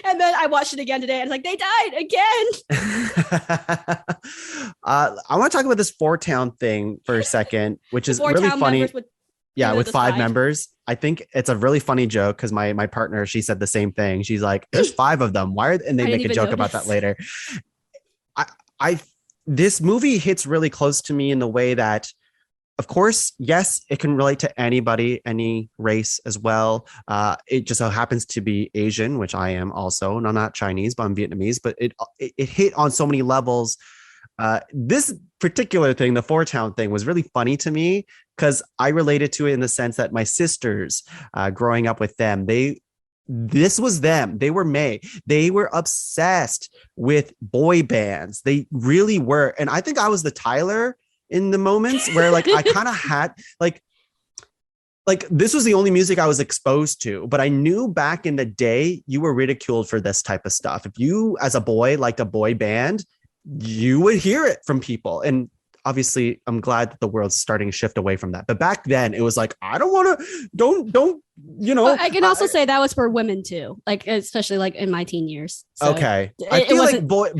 And then I watched it again today and I was like, they died again. I want to talk about this Four Town thing for a second, which is really funny. With 5 members. I think it's a really funny joke because my partner, she said the same thing. She's like, there's 5 of them. Why are and they make a joke about that later. This movie hits really close to me in the way that, of course, yes, it can relate to anybody, any race as well. It just so happens to be Asian, which I am also. And I'm not Chinese, but I'm Vietnamese. But it hit on so many levels. This particular thing, the Four Town thing, was really funny to me because I related to it in the sense that my sisters, growing up with them, this was them. They were May. They were obsessed with boy bands. They really were. And I think I was the Tyler in the moments where like I kind of had like this was the only music I was exposed to, but I knew back in the day you were ridiculed for this type of stuff. If you as a boy liked a boy band, you would hear it from people. And obviously I'm glad that the world's starting to shift away from that. But back then it was like, I don't want to, don't, you know. But I can also say that was for women too, like especially like in my teen years. So okay. I feel like boys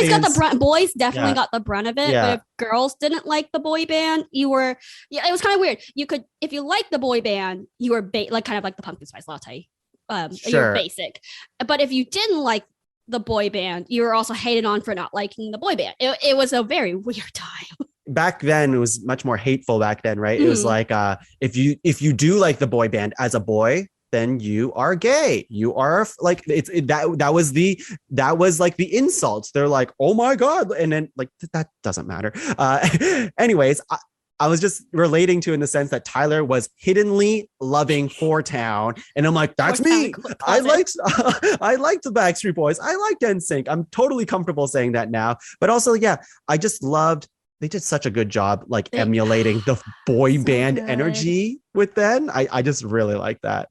got the brunt. Boys definitely got the brunt of it. Yeah. But if girls didn't like the boy band, it was kind of weird. You could, if you liked the boy band, you were like kind of like the pumpkin spice latte. You're basic. But if you didn't like the boy band, you were also hated on for not liking the boy band. It was a very weird time. Back then it was much more hateful back then, right? It was like if you do like the boy band as a boy, then you are gay. You are like that was like the insults. They're like, oh my god, and then like that doesn't matter. Anyways, I was just relating to in the sense that Tyler was hiddenly loving Four Town. And I'm like, that's me. I liked the Backstreet Boys. I liked NSYNC. I'm totally comfortable saying that now. But also, yeah, I just loved, they did such a good job like emulating the boy band energy with them. I just really like that.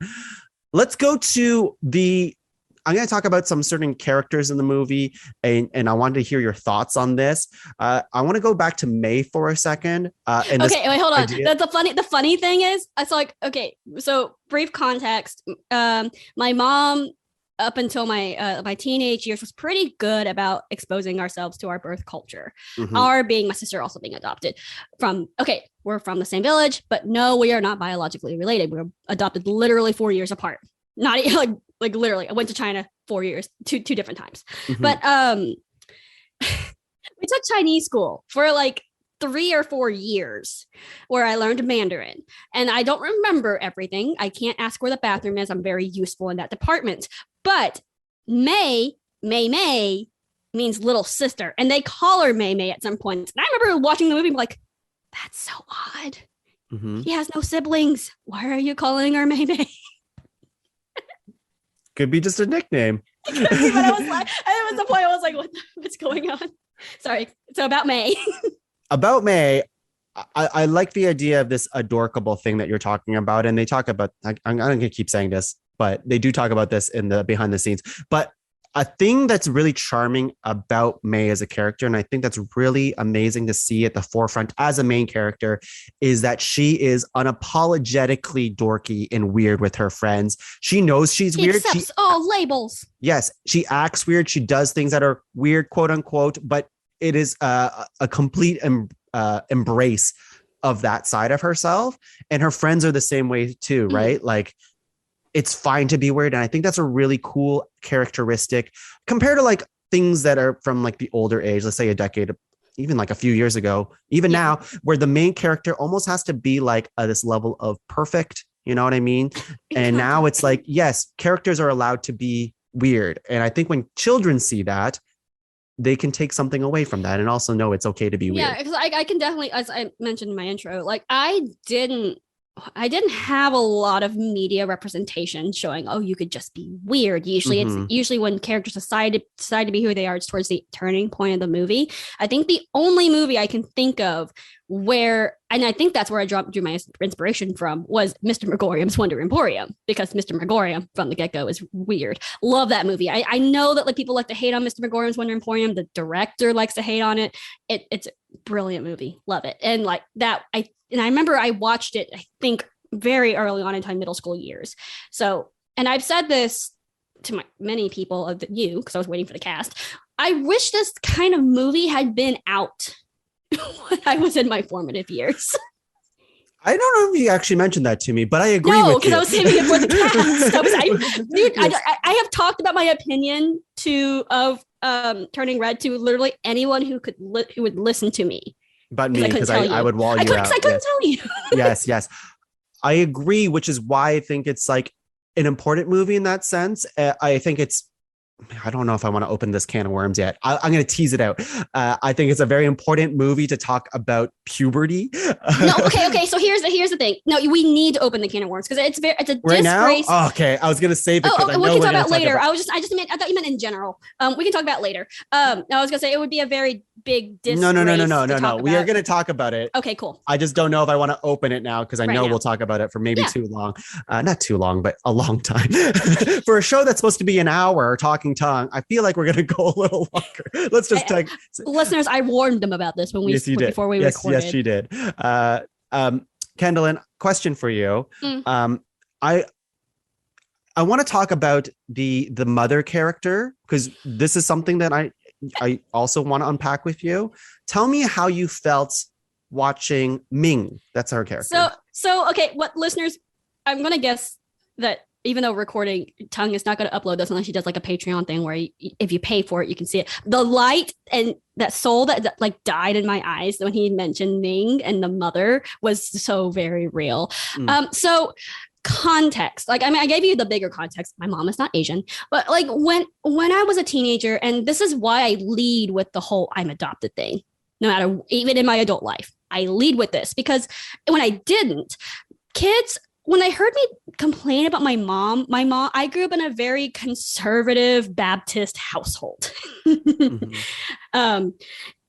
Let's go to I'm going to talk about some certain characters in the movie, and I wanted to hear your thoughts on this. I want to go back to May for a second. Wait, hold on. The funny thing is, it's like, okay, so brief context. My mom, up until my teenage years, was pretty good about exposing ourselves to our birth culture. Mm-hmm. Our being my sister also being adopted we're from the same village, but no, we are not biologically related. We were adopted literally 4 years apart. Not like literally, I went to China 4 years, two different times. Mm-hmm. But we took Chinese school for like 3 or 4 years where I learned Mandarin. And I don't remember everything. I can't ask where the bathroom is. I'm very useful in that department. But May means little sister. And they call her May at some point. And I remember watching the movie and be like, that's so odd. Mm-hmm. She has no siblings. Why are you calling her May? Could be just a nickname. But I was like, it was the point I was like, what's going on? Sorry. So about May. About May, I like the idea of this adorkable thing that you're talking about. And they talk about, I'm going to keep saying this, but they do talk about this in the behind the scenes. But a thing that's really charming about May as a character, and I think that's really amazing to see at the forefront as a main character, is that she is unapologetically dorky and weird with her friends. She knows she's weird. Accepts all labels. Yes, she acts weird. She does things that are weird, quote unquote, but it is a complete embrace of that side of herself. And her friends are the same way too, right? Mm-hmm. Like, it's fine to be weird. And I think that's a really cool characteristic compared to like things that are from like the older age, let's say a decade, even like a few years ago, even now, where the main character almost has to be like this level of perfect, you know what I mean? And now it's like, yes, characters are allowed to be weird. And I think when children see that, they can take something away from that and also know it's okay to be weird. Yeah, because I can definitely, as I mentioned in my intro, like I didn't I didn't have a lot of media representation showing, oh, you could just be weird. Usually it's usually when characters decide to be who they are, it's towards the turning point of the movie. I think the only movie I can think of where, and I think that's where I drew my inspiration from, was Mr. Megorium's Wonder Emporium, because Mr. Megorium from the get-go is weird. Love that movie. I know that like people like to hate on Mr. Megorium's Wonder Emporium. The director likes to hate on it. It's a brilliant movie. Love it. And like that, I remember I watched it, I think, very early on in my middle school years. So, and I've said this to many people of you, because I was waiting for the cast. I wish this kind of movie had been out when I was in my formative years. I don't know if you actually mentioned that to me, but I agree with you. No, because I was saving it for the cast. I have talked about my opinion of Turning Red to literally anyone who would listen to me. But me, because I would wall you out. I couldn't tell you. Yes. I agree, which is why I think it's like an important movie in that sense. I think I don't know if I want to open this can of worms yet. I'm going to tease it out. I think it's a very important movie to talk about puberty. No, okay. So here's the thing. No, we need to open the can of worms because it's a right disgrace. Now? Oh, okay, I was going to save it. We can talk about later. I thought you meant in general. We can talk about later. I was going to say it would be a very big disgrace. No. We are going to talk about it. Okay, cool. I just don't know if I want to open it now because I know we'll talk about it for maybe too long. Not too long, but a long time. For a show that's supposed to be an hour talking tongue, I feel like we're going to go a little longer. Let's just take listeners. I warned them about this before we recorded. Yes, she did. Kendalyn, question for you. I want to talk about the mother character because this is something that I also want to unpack with you. Tell me how you felt watching Ming. That's her character. So okay, what listeners? I'm going to guess that. Even though recording Tongue is not going to upload this unless she does like a Patreon thing where if you pay for it, you can see it. The light and that soul that like died in my eyes when he mentioned Ming and the mother was so very real. So context, like, I mean, I gave you the bigger context. My mom is not Asian, but like when I was a teenager, and this is why I lead with the whole I'm adopted thing, no matter, even in my adult life, I lead with this because when I didn't, when I heard me complain about my mom, I grew up in a very conservative Baptist household. And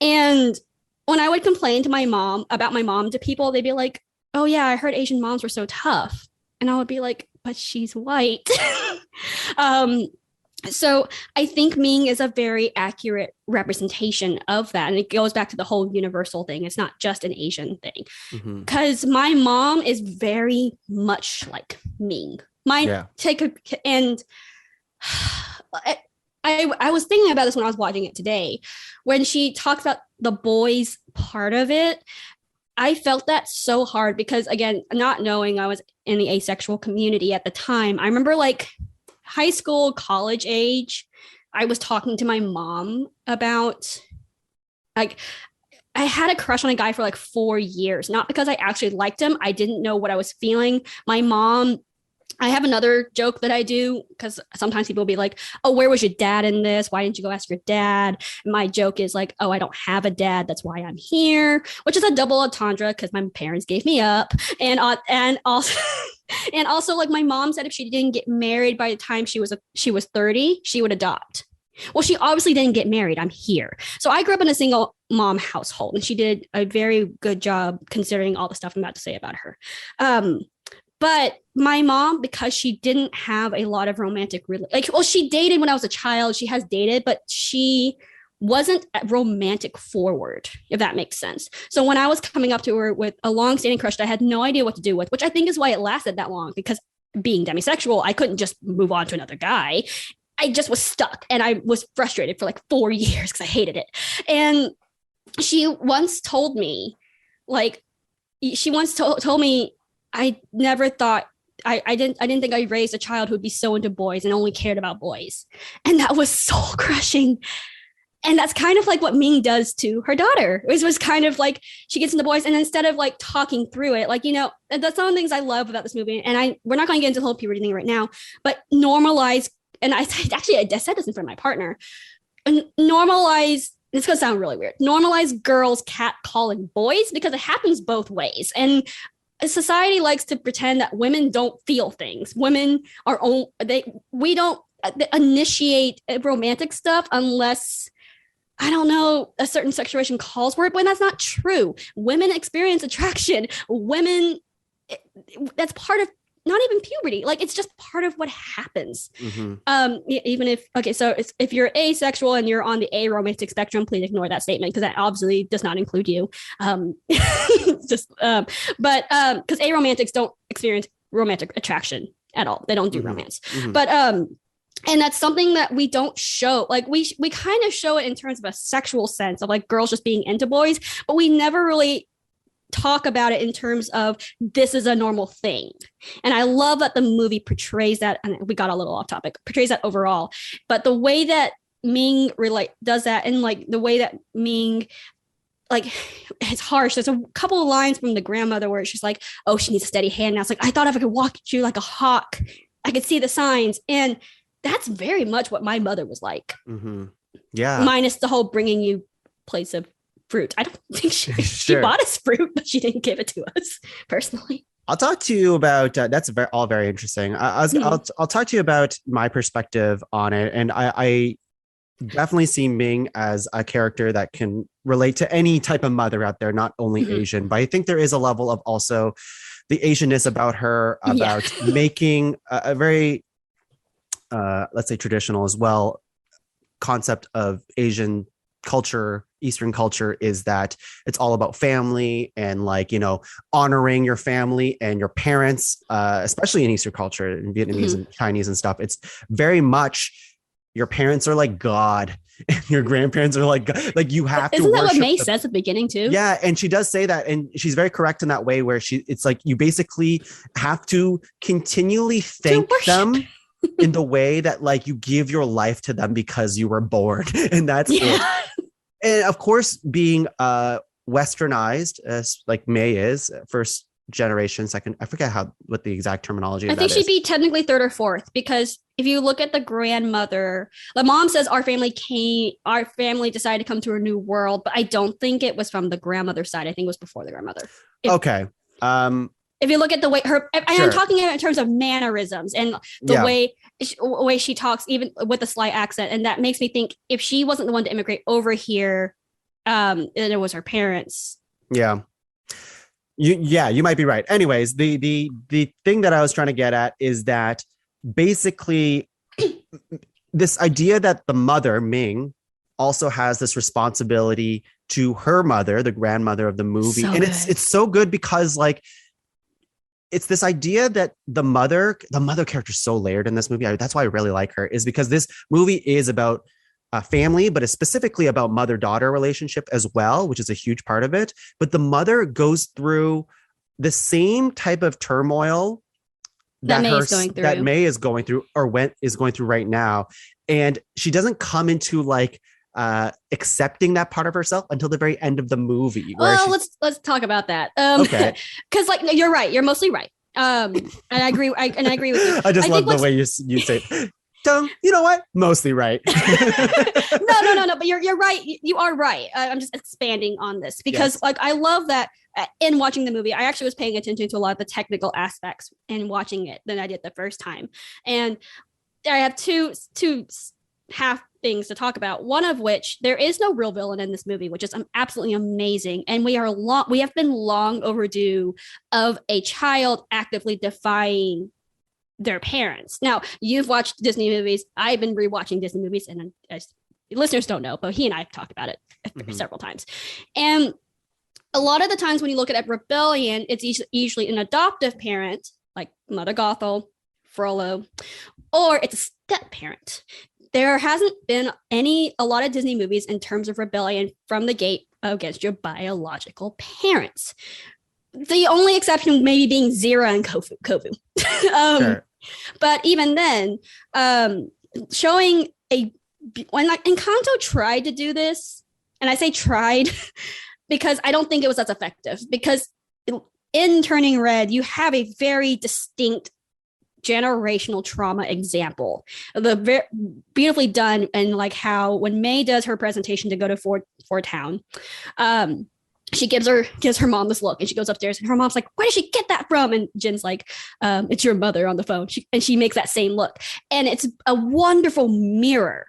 when I would complain to my mom about my mom to people, they'd be like, oh yeah, I heard Asian moms were so tough. And I would be like, but she's white. So I think Ming is a very accurate representation of that. And it goes back to the whole universal thing. It's not just an Asian thing. Because my mom is very much like Ming. I was thinking about this when I was watching it today. When she talks about the boys part of it, I felt that so hard because, again, not knowing I was in the asexual community at the time, I remember like high school, college age, I was talking to my mom about, like, I had a crush on a guy for like 4 years, not because I actually liked him. I didn't know what I was feeling. My mom, I have another joke that I do because sometimes people will be like, oh, where was your dad in this? Why didn't you go ask your dad? And my joke is like, oh, I don't have a dad. That's why I'm here, which is a double entendre because my parents gave me up. And also, and also like my mom said, if she didn't get married by the time she was 30, she would adopt. Well, she obviously didn't get married. I'm here. So I grew up in a single mom household, and she did a very good job considering all the stuff I'm about to say about her. But my mom, because she didn't have a lot of romantic, she dated when I was a child. She has dated, but she wasn't romantic forward, if that makes sense. So when I was coming up to her with a long-standing crush that I had no idea what to do with, which I think is why it lasted that long, because being demisexual, I couldn't just move on to another guy. I just was stuck, and I was frustrated for like 4 years because I hated it. And she once told me, told me, I never thought I didn't think I raised a child who would be so into boys and only cared about boys. And that was soul crushing. And that's kind of like what Ming does to her daughter. It was kind of like she gets into boys, and instead of like talking through it, like, you know, that's one of the things I love about this movie. And we're not going to get into the whole puberty thing right now, but normalize. And I said this in front of my partner, and normalize. It's going to sound really weird. Normalize girls catcalling boys because it happens both ways. And society likes to pretend that women don't feel things. Women are we don't initiate romantic stuff unless, I don't know, a certain situation calls for it, but that's not true. Women experience attraction. Women, that's part of not even puberty. Like, it's just part of what happens. Even if, okay, so if you're asexual and you're on the aromantic spectrum, please ignore that statement because that obviously does not include you. But because aromantics don't experience romantic attraction at all. They don't do romance. But and that's something that we don't show. Like, we kind of show it in terms of a sexual sense of like girls just being into boys, but we never really talk about it in terms of this is a normal thing. And I love that the movie portrays that, and we got a little off topic, portrays that overall. But the way that Ming does that, and like the way that Ming, like, it's harsh. There's a couple of lines from the grandmother where she's like, oh, she needs a steady hand. Now it's like, I thought if I could walk you like a hawk, I could see the signs. And that's very much what my mother was like. Yeah. Minus the whole bringing you plates of fruit. I don't think she bought us fruit, but she didn't give it to us personally. I'll talk to you about that's all very interesting. I'll talk to you about my perspective on it, and I definitely see Ming as a character that can relate to any type of mother out there, not only Asian, but I think there is a level of also the Asianness about her, about making a very let's say traditional as well concept of Asian culture, Eastern culture, is that it's all about family and, like, you know, honoring your family and your parents, especially in Eastern culture, in Vietnamese and Chinese and stuff. It's very much your parents are like God and your grandparents are like God. Like, you have to Isn't that worship what May them. says at the beginning too? Yeah, and she does say that, and she's very correct in that way where it's like you basically have to continually thank them in the way that, like, you give your life to them because you were born, and that's it. And of course, being westernized, as like May is, first generation, second, I forget what the exact terminology is. I think she'd be technically third or fourth, because if you look at the grandmother, the mom says our family decided to come to a new world, but I don't think it was from the grandmother's side. I think it was before the grandmother. Okay. If you look at the way I'm talking about in terms of mannerisms and the way she talks, even with a slight accent. And that makes me think if she wasn't the one to immigrate over here, and it was her parents. Yeah. You might be right. Anyways, the thing that I was trying to get at is that basically this idea that the mother, Ming, also has this responsibility to her mother, the grandmother of the movie. And it's so good because, like, it's this idea that the mother character is so layered in this movie. That's why I really like her, is because this movie is about family, but it's specifically about mother-daughter relationship as well, which is a huge part of it. But the mother goes through the same type of turmoil that May is going through, or is going through right now. And she doesn't come into, like, accepting that part of herself until the very end of the movie. Well, let's talk about that. Okay, because, like, you're right. You're mostly right. And I agree. I agree with you. I just love the way you say, Tuong, you know what? Mostly right. No. But you're right. You are right. I'm just expanding on this because, like, I love that in watching the movie, I actually was paying attention to a lot of the technical aspects in watching it than I did the first time. And I have two half things to talk about, one of which, there is no real villain in this movie, which is absolutely amazing. And we have been long overdue of a child actively defying their parents. Now, you've watched Disney movies. I've been rewatching Disney movies, and listeners don't know, but he and I have talked about it several times. And a lot of the times when you look at rebellion, it's usually an adoptive parent, like Mother Gothel, Frollo, or it's a step parent. There hasn't been a lot of Disney movies in terms of rebellion from the gate against your biological parents. The only exception maybe being Zira and Kovu. Sure. But even then, showing when Encanto tried to do this, and I say tried because I don't think it was as effective, because in Turning Red, you have a very distinct generational trauma example, beautifully done. And like how when May does her presentation to go to Fort Town, she gives her mom this look, and she goes upstairs, and her mom's like, where did she get that from? And Jin's like, it's your mother on the phone. She makes that same look, and it's a wonderful mirror.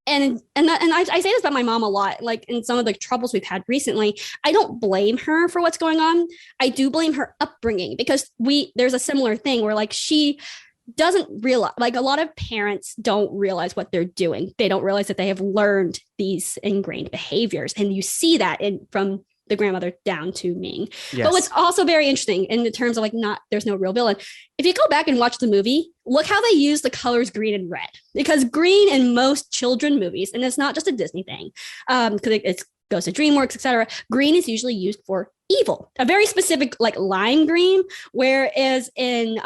And I say this about my mom a lot, like in some of the troubles we've had recently. I don't blame her for what's going on. I do blame her upbringing, because there's a similar thing where like she doesn't realize, like a lot of parents don't realize what they're doing. They don't realize that they have learned these ingrained behaviors. And you see that from the grandmother down to Ming. Yes. But what's also very interesting in the terms of like there's no real villain. If you go back and watch the movie, look how they use the colors green and red, because green in most children movies, and it's not just a Disney thing, because it goes to DreamWorks, etc. Green is usually used for evil, a very specific like lime green, whereas in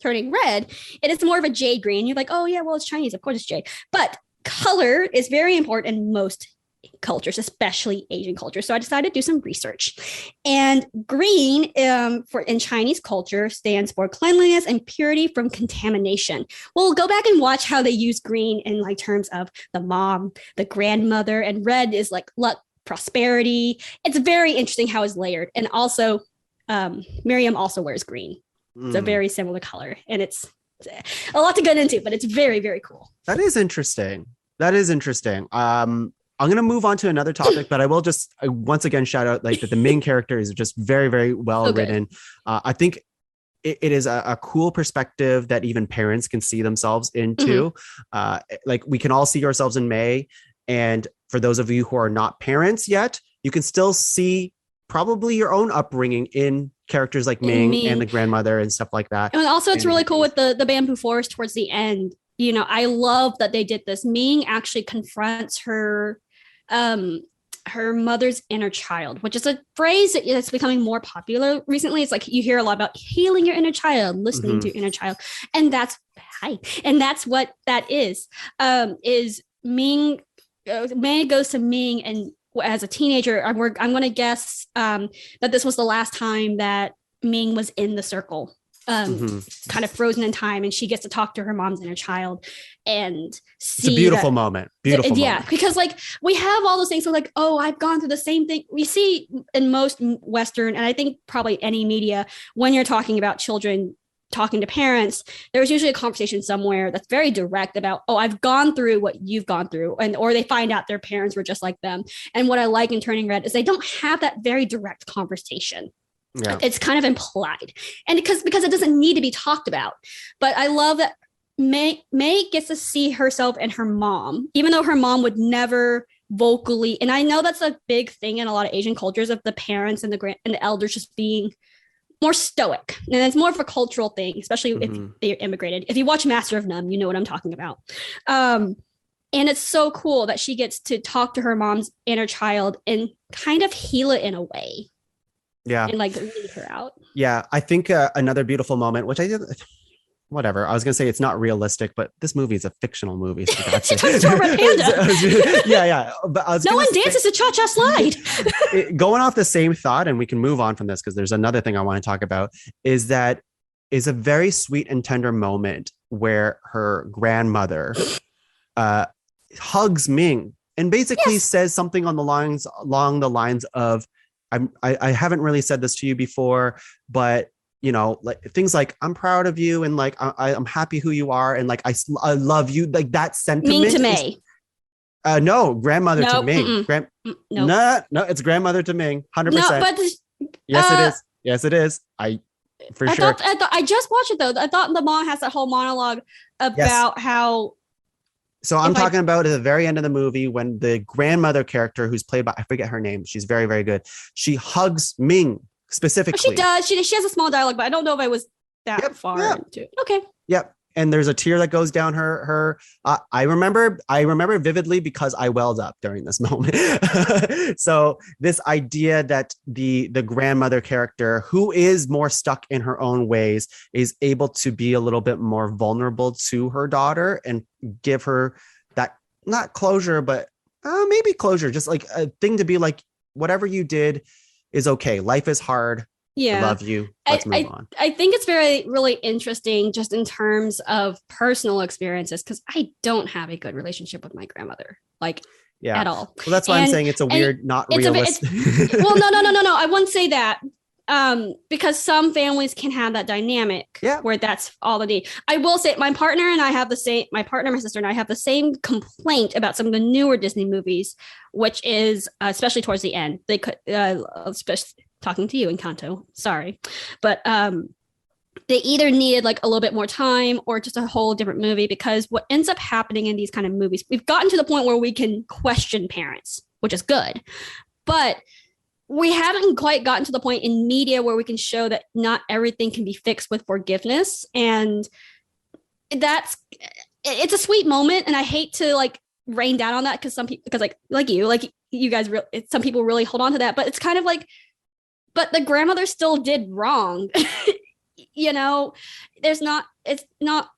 Turning Red, it is more of a jade green. You're like, oh yeah, well it's Chinese, of course it's jade. But color is very important in most cultures, especially Asian cultures. So I decided to do some research. And green in Chinese culture stands for cleanliness and purity from contamination. Well, go back and watch how they use green in like terms of the mom, the grandmother, and red is like luck, prosperity. It's very interesting how it's layered. And also Miriam also wears green. It's a very similar color, and it's a lot to get into, but it's very, very cool. That is interesting. I'm going to move on to another topic, but I will just once again shout out like that the main character is just very, very well written. I think it is a cool perspective that even parents can see themselves into. Like we can all see ourselves in May. And for those of you who are not parents yet, you can still see probably your own upbringing in characters like Ming and the grandmother and stuff like that. And also it's really cool with the bamboo forest towards the end. You know, I love that they did this. Ming actually confronts her mother's inner child, which is a phrase that's becoming more popular recently. It's like you hear a lot about healing your inner child, listening to your inner child. And that's what that is Ming. May goes to Ming, and as a teenager, I'm going to guess that this was the last time that Ming was in the circle. Kind of frozen in time, and she gets to talk to her mom's inner child and see. It's a beautiful moment. Beautiful moment. Because like we have all those things. So like, oh, I've gone through the same thing. We see in most Western, and I think probably any media, when you're talking about children talking to parents, there's usually a conversation somewhere that's very direct about, oh, I've gone through what you've gone through, or they find out their parents were just like them. And what I like in Turning Red is they don't have that very direct conversation. Yeah. It's kind of implied, and because it doesn't need to be talked about. But I love that May gets to see herself and her mom, even though her mom would never vocally. And I know that's a big thing in a lot of Asian cultures, of the parents and the elders just being more stoic, and it's more of a cultural thing, especially if they immigrated. If you watch Master of None, you know what I'm talking about. And it's so cool that she gets to talk to her mom's inner child and kind of heal it in a way. Yeah. And like lead her out. Yeah. I think another beautiful moment, which I did, whatever. I was going to say it's not realistic, but this movie is a fictional movie. So that's she talks to her panda. Yeah. But no one dances the cha-cha slide. Going off the same thought, and we can move on from this because there's another thing I want to talk about, is that is a very sweet and tender moment where her grandmother hugs Ming and basically says something along the lines of, I haven't really said this to you before, but you know, like things like I'm proud of you, and like I'm happy who you are, and like I love you, like that sentiment. Ming to May. No, grandmother to Ming. No, it's grandmother to Ming. 100%. No, but yes, it is. Yes, it is. I just watched it though. I thought the mom has that whole monologue about how. So I'm talking about at the very end of the movie when the grandmother character, who's played by, I forget her name, she's very, very good. She hugs Ming specifically. Oh, she does. She has a small dialogue, but I don't know if I was that far into it. Okay. Yep. And there's a tear that goes down her. I remember vividly because I welled up during this moment. So this idea that the grandmother character, who is more stuck in her own ways, is able to be a little bit more vulnerable to her daughter and give her that, not closure, but maybe closure, just like a thing to be like, whatever you did is okay. Life is hard. Yeah. I love you. Let's move on. I think it's really interesting just in terms of personal experiences, because I don't have a good relationship with my grandmother. Like at all. Well, that's why I'm saying it's a weird, not realistic. Well, no. I wouldn't say that. Because some families can have that dynamic where that's all they need. I will say my partner, my sister and I have the same complaint about some of the newer Disney movies, which is especially towards the end. They could, especially talking to you, Encanto, sorry, but they either needed like a little bit more time or just a whole different movie, because what ends up happening in these kind of movies, we've gotten to the point where we can question parents, which is good, but we haven't quite gotten to the point in media where we can show that not everything can be fixed with forgiveness. And it's a sweet moment. And I hate to like rain down on that because some people, because like you guys, some people really hold on to that, but it's kind of like, but the grandmother still did wrong.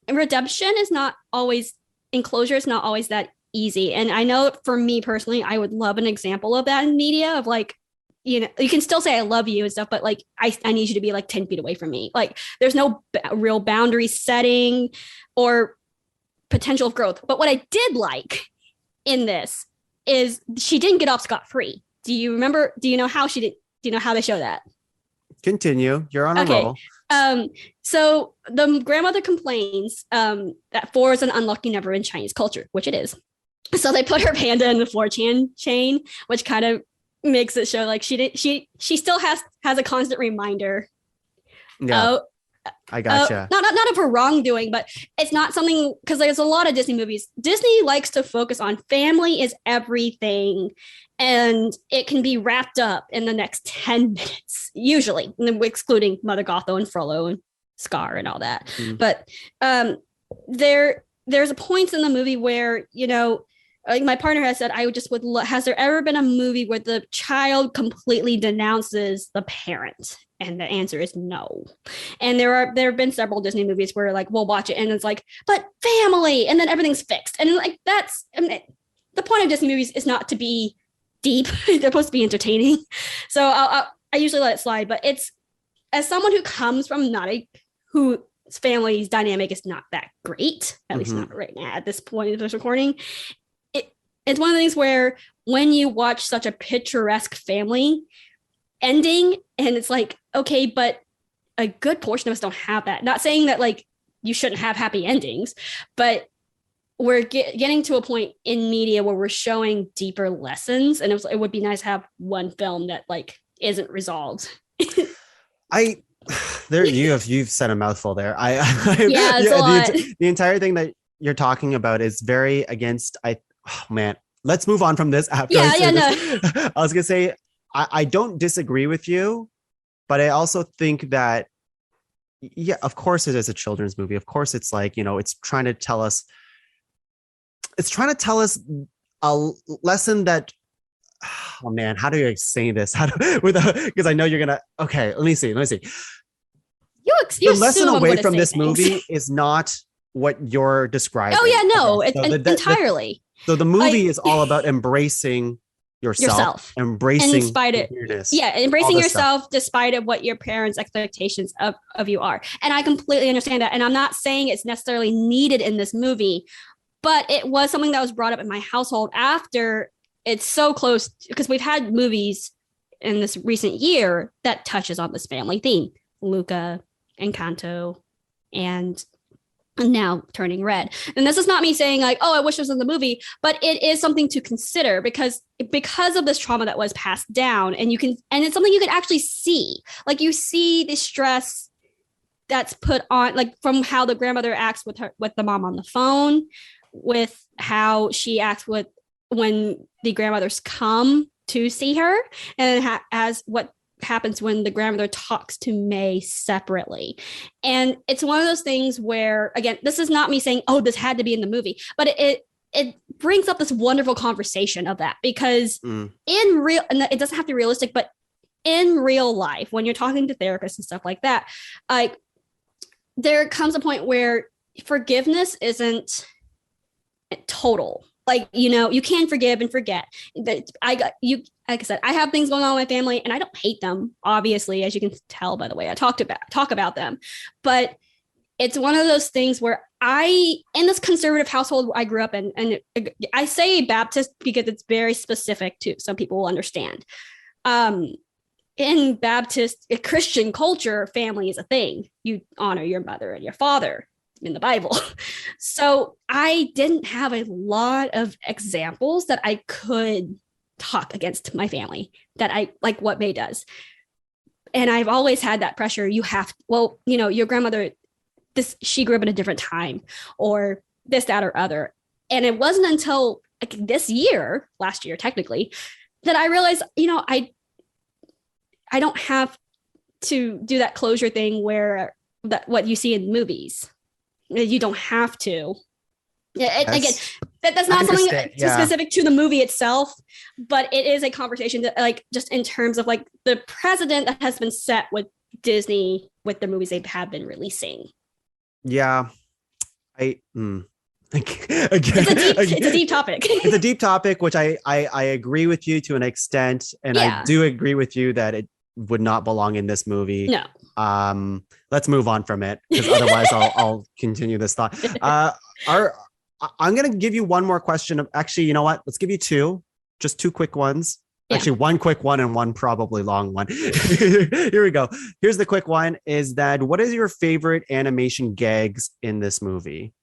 Redemption is not always, enclosure is not always that easy. And I know for me personally, I would love an example of that in media of like, you can still say I love you and stuff, but like, I need you to be like 10 feet away from me. Like there's no real boundary setting or potential of growth. But what I did like in this is she didn't get off scot-free. Do you know how she did? Do you know how they show that? Continue. You're on a roll. So the grandmother complains that 4 is an unlucky number in Chinese culture, which it is. So they put her panda in the 4 chain, which kind of makes it show like she still has a constant reminder. Yeah, I gotcha. Not of her wrongdoing, but it's not something, because there's a lot of Disney movies. Disney likes to focus on family is everything, and it can be wrapped up in the next 10 minutes, usually, excluding Mother Gothel and Frollo and Scar and all that. But there's a point in the movie where, like my partner has said, has there ever been a movie where the child completely denounces the parent? And the answer is no. And there have been several Disney movies where like we'll watch it and it's like, but family, and then everything's fixed. And like the point of Disney movies is not to be deep; they're supposed to be entertaining. So I usually let it slide. But it's, as someone who comes from whose family's dynamic is not that great, at least not right now at this point of this recording. It's one of the things where when you watch such a picturesque family ending, and it's like, okay, but a good portion of us don't have that. Not saying that like you shouldn't have happy endings, but we're getting to a point in media where we're showing deeper lessons, and it would be nice to have one film that like isn't resolved. You've said a mouthful there. It's a lot. The entire thing that you're talking about is very against. Oh man, let's move on from this. After I was gonna say I don't disagree with you, but I also think that of course it is a children's movie. Of course it's like, it's trying to tell us a lesson that, oh man, how do you say this? Because I know you're gonna. Okay, let me see. The lesson away from this movie is not what you're describing. Oh yeah, no, entirely. So the movie is all about embracing yourself. Embracing weirdness. Yeah, embracing yourself stuff. Despite of what your parents' expectations of you are. And I completely understand that. And I'm not saying it's necessarily needed in this movie, but it was something that was brought up in my household after it's so close, because we've had movies in this recent year that touches on this family theme. Luca, Encanto, and now Turning Red. And this is not me saying like, oh, I wish it was in the movie, but it is something to consider because of this trauma that was passed down, and it's something you can actually see. Like you see the stress that's put on, like from how the grandmother acts with the mom on the phone, with how she acts when the grandmothers come to see her, and as what happens when the grandmother talks to May separately. And it's one of those things where, again, this is not me saying, oh, this had to be in the movie, but it brings up this wonderful conversation of that, because and it doesn't have to be realistic, but in real life, when you're talking to therapists and stuff like that, like there comes a point where forgiveness isn't total. Like, you can forgive and forget. Like I said, I have things going on in my family and I don't hate them, obviously, as you can tell by the way I talk about them. But it's one of those things where in this conservative household I grew up in, and I say Baptist because it's very specific to some people will understand. In Baptist Christian culture, family is a thing. You honor your mother and your father in the Bible. So I didn't have a lot of examples that I could talk against my family that I like what May does. And I've always had that pressure. Your grandmother, she grew up in a different time, or this, that, or other. And it wasn't until like last year, technically, that I realized, I don't have to do that closure thing where what you see in movies. You don't have to. Again, that's not something specific to the movie itself, but it is a conversation that, like, just in terms of like the precedent that has been set with Disney with the movies they have been releasing. Yeah, It's a deep topic. It's a deep topic, which I agree with you to an extent, and I do agree with you that it would not belong in this movie. No. Let's move on from it, because otherwise I'll continue this thought. I'm going to give you one more question. Actually, you know what? Let's give you two quick ones. Yeah. Actually, one quick one and one probably long one. Here we go. Here's the quick one is that what is your favorite animation gags in this movie?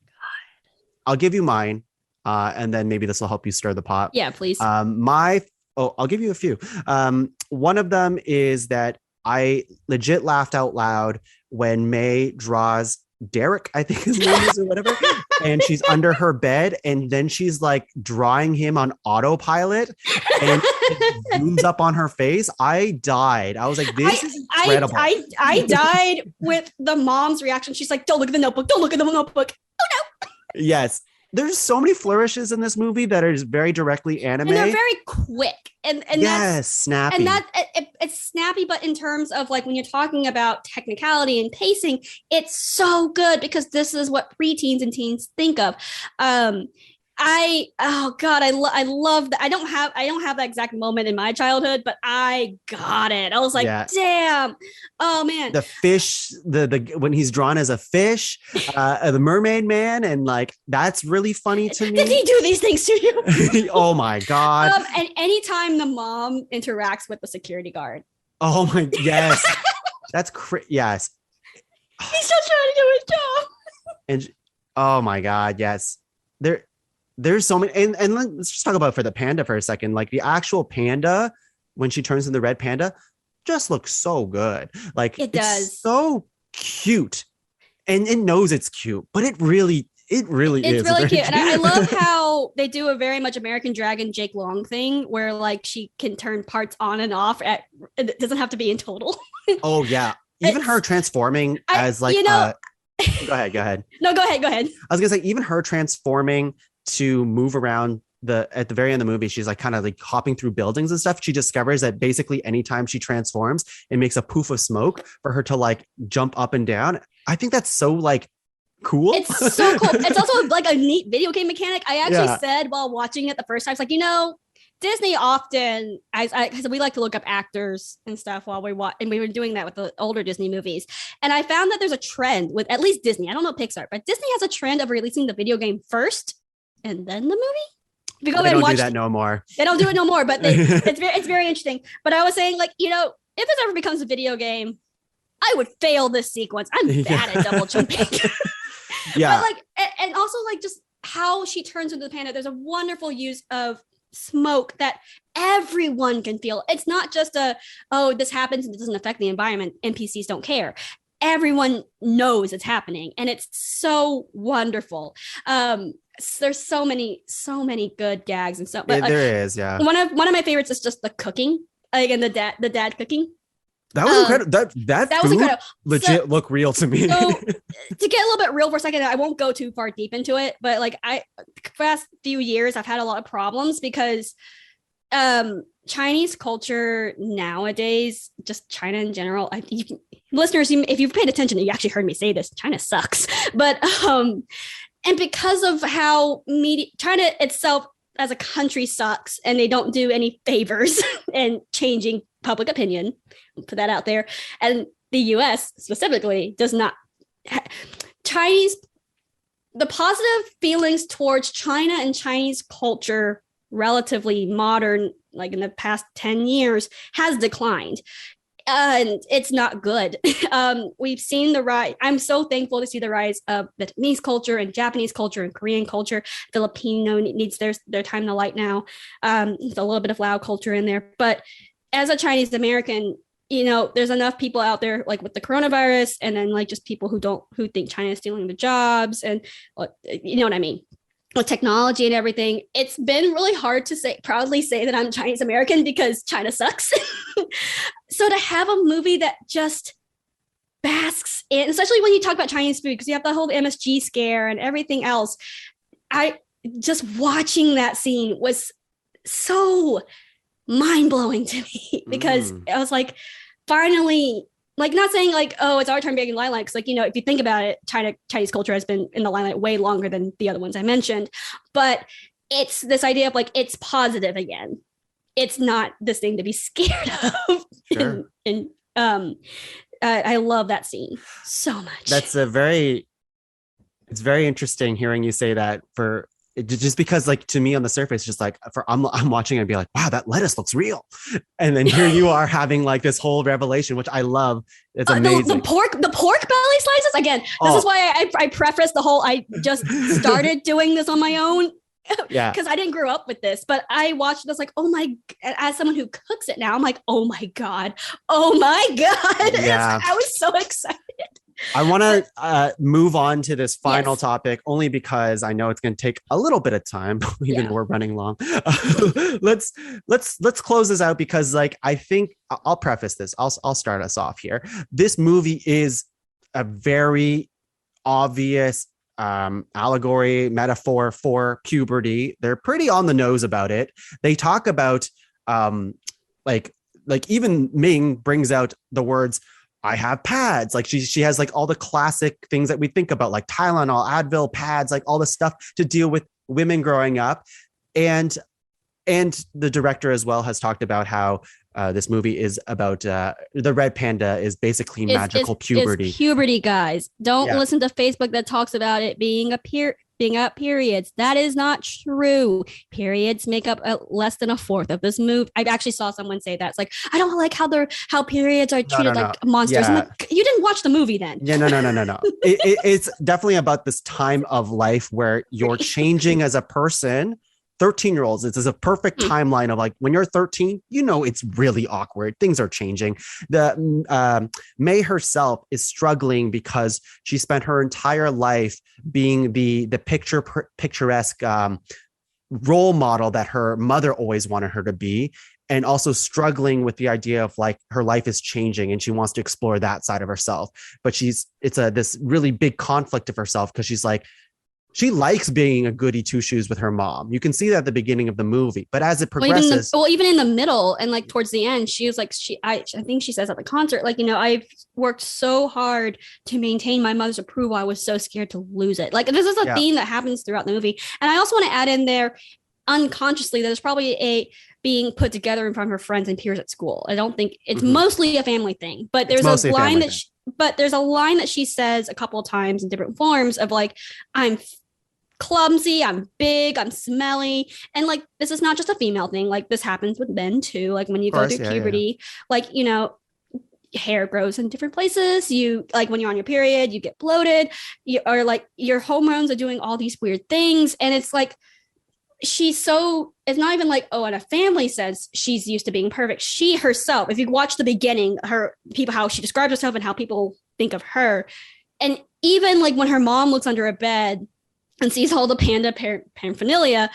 God. I'll give you mine. And then maybe this will help you stir the pot. Yeah, please. I'll give you a few. One of them is that I legit laughed out loud when May draws Derek, I think his name is, or whatever, and she's under her bed, and then she's like drawing him on autopilot, and it zooms up on her face. I died. I was like, this is incredible. I died with the mom's reaction. She's like, don't look at the notebook. Don't look at the notebook. Oh no. Yes. There's so many flourishes in this movie that are very directly anime. And they're very quick. And yes, snappy. And it's snappy, but in terms of like when you're talking about technicality and pacing, it's so good because this is what preteens and teens think of. I love that. I don't have that exact moment in my childhood, but I got it. I was like, damn. Oh man. The fish, the when he's drawn as a fish, the mermaid man, and like that's really funny to me. Did he do these things to you? Oh my God. And anytime the mom interacts with the security guard. Oh my yes. That's yes. He's still trying to do his job. And oh my God, yes. There's so many, and let's just talk about for the panda for a second. Like the actual panda, when she turns into the red panda, just looks so good. Like it does. It's so cute, and it knows it's cute, but it really is. It's really cute. And I love how they do a very much American Dragon Jake Long thing, where like she can turn parts on and off. It doesn't have to be in total. Oh yeah, even her transforming as like. Go ahead. No, go ahead. I was gonna say even her transforming to move around at the very end of the movie, she's like kind of like hopping through buildings and stuff. She discovers that basically anytime she transforms, it makes a poof of smoke for her to like jump up and down. I think that's so like cool. It's so cool. It's also like a neat video game mechanic. I actually said while watching it the first time, it's like, Disney often, because we like to look up actors and stuff while we watch, and we were doing that with the older Disney movies. And I found that there's a trend with at least Disney. I don't know Pixar, but Disney has a trend of releasing the video game first and then the movie. If you go ahead and watch, do that no more. They don't do it no more, but it's very interesting. But I was saying, like, if this ever becomes a video game, I would fail this sequence. I'm bad at double jumping. Yeah. But like, and also like just how she turns into the panda. There's a wonderful use of smoke that everyone can feel. It's not just this happens and it doesn't affect the environment. NPCs don't care. Everyone knows it's happening, and it's so wonderful. There's so many good gags and stuff. But there is, yeah. One of my favorites is just the cooking. Again, the dad cooking. That was incredible. That was incredible. Legit look real to me. So, to get a little bit real for a second, I won't go too far deep into it, but like past few years, I've had a lot of problems because Chinese culture nowadays, just China in general. Listeners, if you've paid attention, you actually heard me say this. China sucks, but and because of how China itself as a country sucks, and they don't do any favors in changing public opinion. I'll put that out there. And the U.S. specifically does not. Chinese the positive feelings towards China and Chinese culture, relatively modern, like in the past 10 years, has declined. And it's not good. We've seen the rise. I'm so thankful to see the rise of Vietnamese culture and Japanese culture and Korean culture. Filipino needs their time to light now. There's a little bit of Lao culture in there. But as a Chinese American, there's enough people out there like with the coronavirus, and then like just people who think China is stealing the jobs, and you know what I mean, with technology and everything. It's been really hard to proudly say that I'm Chinese American because China sucks. So to have a movie that just basks in, especially when you talk about Chinese food, because you have the whole MSG scare and everything else. I just watching that scene was so mind-blowing to me, because I was like, finally, like, not saying like, oh, it's our turn being in the limelight, because like, if you think about it, Chinese culture has been in the limelight way longer than the other ones I mentioned, but it's this idea of like, it's positive again. It's not this thing to be scared of. Sure. and I love that scene so much. It's very interesting hearing you say that, for just because, like, to me on the surface, just like I'm watching it and be like, wow, that lettuce looks real, and then here you are having like this whole revelation, which I love. It's amazing. The pork belly slices again. This is why I preface the whole. I just started doing this on my own. Yeah, because I didn't grow up with this, but I watched this like, oh my, as someone who cooks it now, I'm like, oh my god. Yeah. I was so excited. I want to move on to this final topic, only because I know it's going to take a little bit of time, even though we're running long. Let's close this out, because like, I think I'll preface this. I'll start us off here. This movie is a very obvious allegory, metaphor for puberty. They're pretty on the nose about it. They talk about like even Ming brings out the words, I have pads. Like she has like all the classic things that we think about, like Tylenol, Advil, pads, like all the stuff to deal with women growing up. And the director as well has talked about how this movie is about the red panda is basically magical puberty. It's puberty, guys. Don't listen to Facebook that talks about it being up periods. That is not true. Periods make up less than a fourth of this movie. I actually saw someone say that. It's like, I don't like how periods are treated like monsters. Yeah. Like, you didn't watch the movie then. Yeah, no. It's definitely about this time of life where you're changing as a person. 13-year-olds, this is a perfect timeline of like, when you're 13, it's really awkward. Things are changing. The May herself is struggling because she spent her entire life being the picturesque role model that her mother always wanted her to be, and also struggling with the idea of like her life is changing and she wants to explore that side of herself. But this really big conflict of herself, because she's like, she likes being a goody two shoes with her mom. You can see that at the beginning of the movie, but as it progresses, even in the middle and like towards the end, she was like, I think she says at the concert, like, I've worked so hard to maintain my mother's approval. I was so scared to lose it. Like, this is a theme that happens throughout the movie. And I also want to add in there, unconsciously, that there's probably a being put together in front of her friends and peers at school. I don't think it's mostly a family thing, but there's a line there's a line that she says a couple of times in different forms of like, I'm clumsy, I'm big, I'm smelly. And like, this is not just a female thing. Like, this happens with men too. Like, when you go through puberty, like, hair grows in different places. You, like, when you're on your period, you get bloated, or like your hormones are doing all these weird things. And it's like, it's not even like, and a family says she's used to being perfect. She herself, if you watch the beginning, how she describes herself and how people think of her. And even like when her mom looks under a bed and sees all the panda paraphernalia,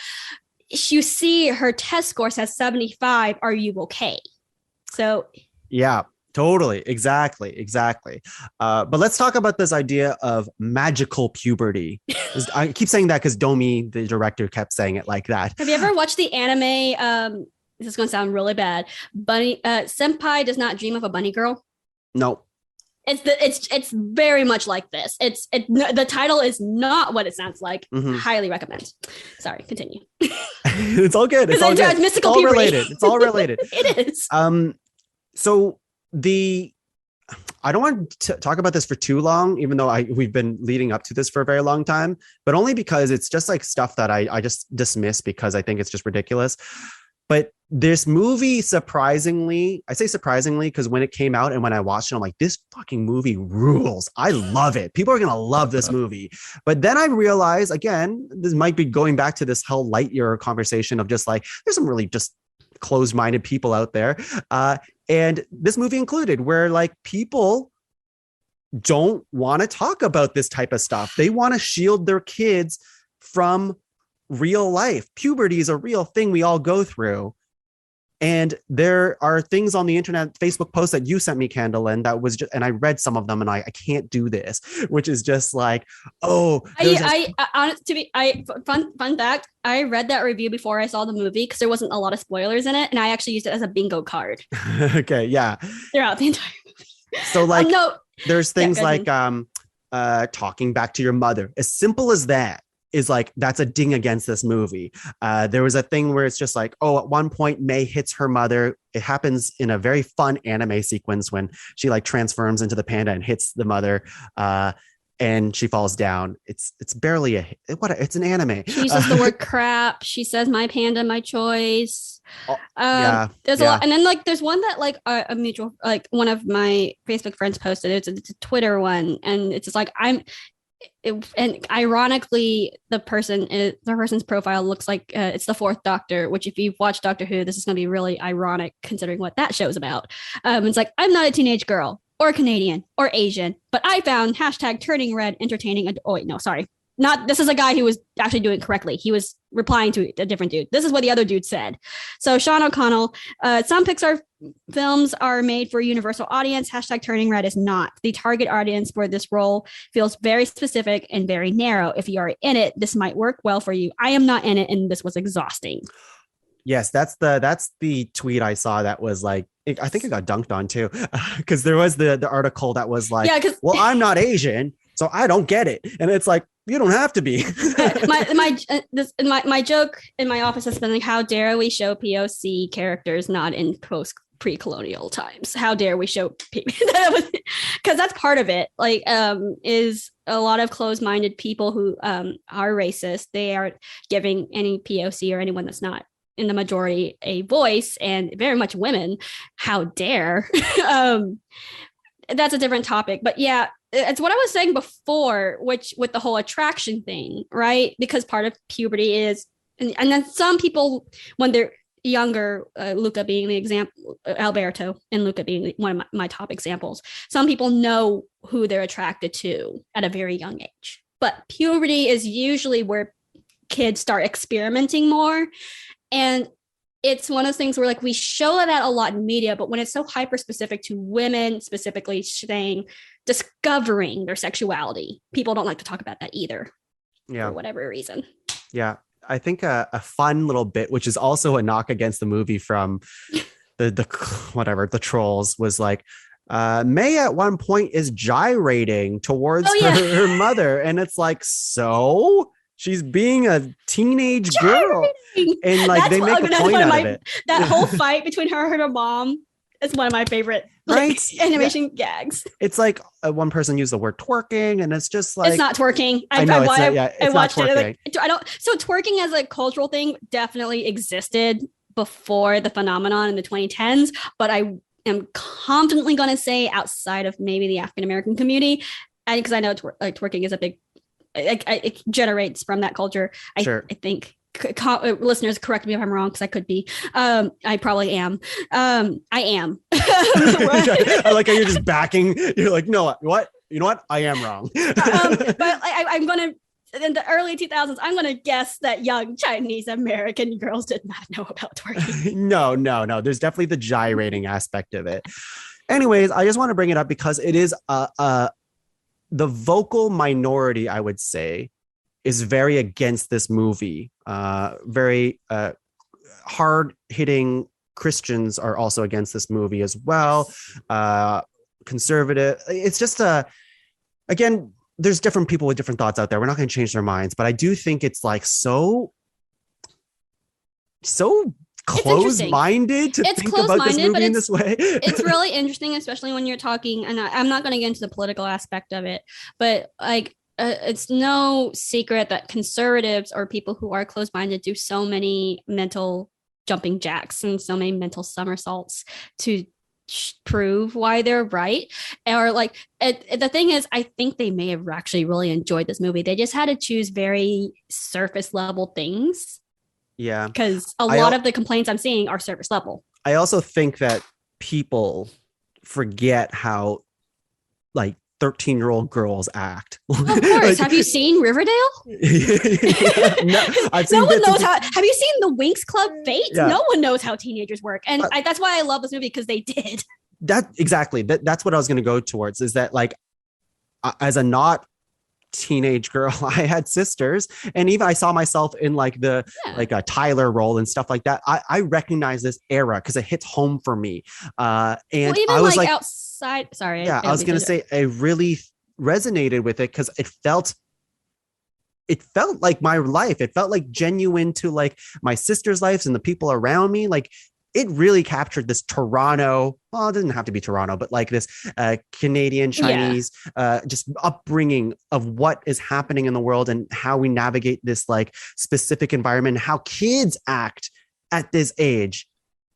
you see her test score says 75. Are you okay? So yeah, totally. Exactly. But let's talk about this idea of magical puberty. I keep saying that because Domi, the director, kept saying it like that. Have you ever watched the anime? This is going to sound really bad. Bunny Senpai Does Not Dream of a Bunny Girl. No. It's very much like this. The title is not what it sounds like. Highly recommend. Sorry, continue. It's all good. It's all good. Mystical it's all related. It's all related. It is. So the I don't want to talk about this for too long, even though we've been leading up to this for a very long time, but only because it's just like stuff that I just dismiss because I think it's just ridiculous. But this movie, surprisingly, I say surprisingly, because when it came out and when I watched it, I'm like, this fucking movie rules. I love it. People are going to love this movie. But then I realized, again, this might be going back to this whole Lightyear conversation of just like, there's some really just closed-minded people out there. And this movie included, where like people don't want to talk about this type of stuff. They want to shield their kids from real life. Puberty is a real thing we all go through. And there are things on the internet, Facebook posts that you sent me, Kendalyn, that was just, and I read some of them and I can't do this, which is just like, fun fact, I read that review before I saw the movie because there wasn't a lot of spoilers in it. And I actually used it as a bingo card. Okay. Yeah. Throughout the entire movie. So like, there's things like talking back to your mother, as simple as that. Is like, that's a ding against this movie. There was a thing where it's just like, at one point May hits her mother. It happens in a very fun anime sequence when she like transforms into the panda and hits the mother and she falls down. It's barely it's an anime. She uses the word crap. She says, my panda, my choice. There's a lot. And then like, there's one that like a mutual, like one of my Facebook friends posted. It's a Twitter one. And it's just like, and ironically, the person's profile looks like it's the Fourth Doctor, which if you've watched Doctor Who, this is going to be really ironic considering what that show's about. It's like, I'm not a teenage girl or Canadian or Asian, but I found #turning red entertaining. This is a guy who was actually doing it correctly. He was replying to a different dude. This is what the other dude said. So Sean O'Connell, some Pixar films are made for a universal audience. #turning red is not. The target audience for this role feels very specific and very narrow. If you are in it, this might work well for you. I am not in it, and this was exhausting. Yes, that's the tweet I saw that was like, I think it got dunked on too, because there was the article that was like, well, I'm not Asian, so I don't get it. And it's like, you don't have to be. My joke in my office has been like, how dare we show POC characters not in pre-colonial times? How dare we show people? Because that's part of it. Like, is a lot of closed-minded people who are racist. They are giving any POC or anyone that's not in the majority a voice, and very much women. How dare? That's a different topic, but yeah. It's what I was saying before, which with the whole attraction thing, right? Because part of puberty is, and then some people, when they're younger, Luca being the example, Alberto and Luca being one of my top examples, some people know who they're attracted to at a very young age. But puberty is usually where kids start experimenting more. And it's one of those things where like we show that a lot in media, but when it's so hyper specific to women, specifically saying discovering their sexuality, people don't like to talk about that either. Yeah. For whatever reason. Yeah. I think a fun little bit, which is also a knock against the movie from the trolls, was like, May at one point is gyrating towards her mother. And it's like, so she's being a teenage girl. And like, they make a point out of it. That whole fight between her and her mom is one of my favorite animation gags. It's like one person used the word twerking, and it's just like, it's not twerking. I watched it. So twerking as a cultural thing definitely existed before the phenomenon in the 2010s, but I am confidently going to say outside of maybe the African American community, and because I know twerking is a big, it generates from that culture. I think. Listeners, correct me if I'm wrong, because I could be. I probably am. I am. I like how you're just backing. You're like, no, what? You know what? I am wrong. But I'm gonna, in the early 2000s, I'm gonna guess that young Chinese American girls did not know about twerking. No. There's definitely the gyrating aspect of it. Anyways, I just want to bring it up because it is the vocal minority, I would say, is very against this movie. Very hard-hitting Christians are also against this movie as well. Conservative. It's just again, there's different people with different thoughts out there. We're not going to change their minds, but I do think it's like so closed-minded to think about this movie in this way. It's really interesting, especially when you're talking, and I'm not going to get into the political aspect of it, but like it's no secret that conservatives or people who are closed-minded do so many mental jumping jacks and so many mental somersaults to prove why they're right. Or like the thing is, I think they may have actually really enjoyed this movie. They just had to choose very surface level things. Yeah, because a lot of the complaints I'm seeing are surface level. I also think that people forget how like 13-year-old girls act. Of course. Like, have you seen Riverdale? No, no one knows how. Have you seen the Winx Club Fate? Yeah. No one knows how teenagers work, and that's why I love this movie, because they did. That's what I was going to go towards. Is that like, as a not teenage girl, I had sisters, and even I saw myself in like like a Tyler role and stuff like that. I recognize this era because it hits home for me. And even I was like outside. Sorry. Yeah, I was gonna say I really resonated with it because it felt like my life. It felt like genuine to like my sister's lives and the people around me. Like, it really captured this Toronto, well, it doesn't have to be Toronto, but like this Canadian, Chinese, just upbringing of what is happening in the world and how we navigate this like specific environment, how kids act at this age.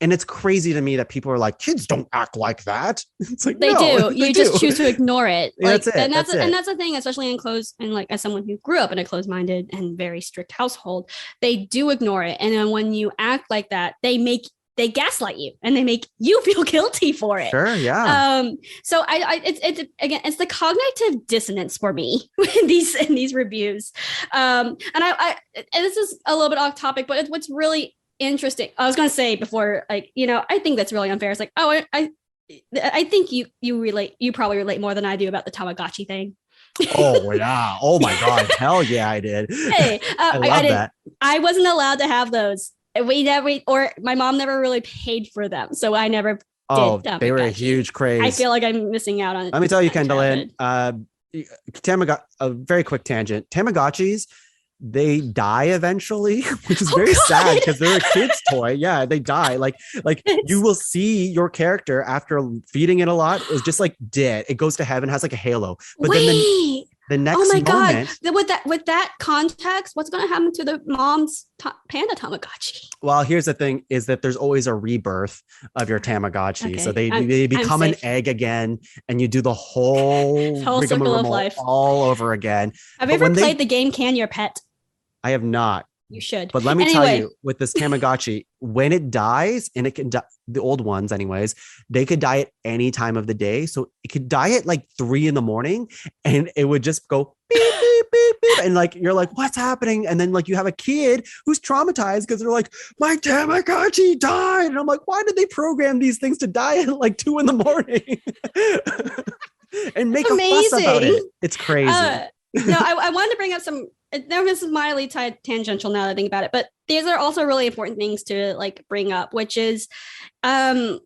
And it's crazy to me that people are like, kids don't act like that. It's like, they do. You just choose to ignore it. Yeah, like, that's it. And that's the thing, especially and like as someone who grew up in a closed-minded and very strict household, they do ignore it. And then when you act like that, they gaslight you and they make you feel guilty for it. Sure, yeah. So it's the cognitive dissonance for me in these reviews. And this is a little bit off topic, but what's really interesting, I was going to say before, like, I think that's really unfair. It's like, I think you probably relate more than I do about the Tamagotchi thing. Oh yeah. Oh my God. Hell yeah, I did. Hey, I love that. I wasn't allowed to have those. Or my mom never really paid for them, so I never did. They were a huge craze. I feel like I'm missing out on it. Let me tell you, Kendalyn, a very quick tangent. Tamagotchis, they die eventually, which is very sad because they're a kid's toy. Yeah, they die. Like you will see your character after feeding it a lot is just like dead. It goes to heaven, has like a halo. But then the next moment, with that context, what's going to happen to the mom's panda Tamagotchi? Well, here's the thing: is that there's always a rebirth of your Tamagotchi. Okay. So they become an egg again, and you do the whole circle of life all over again. Have you ever played the game Can Your Pet? I have not. You should. But let me tell you, with this Tamagotchi, when it dies, and it can die, the old ones anyways, they could die at any time of the day. So it could die at like 3 a.m, and it would just go beep, beep, beep, beep. And like, you're like, what's happening? And then like you have a kid who's traumatized because they're like, my Tamagotchi died. And I'm like, why did they program these things to die at like 2 a.m? And make a fuss about it? It's crazy. No, I wanted to bring up some. This is mildly tangential now that I think about it, but these are also really important things to like bring up, which is, her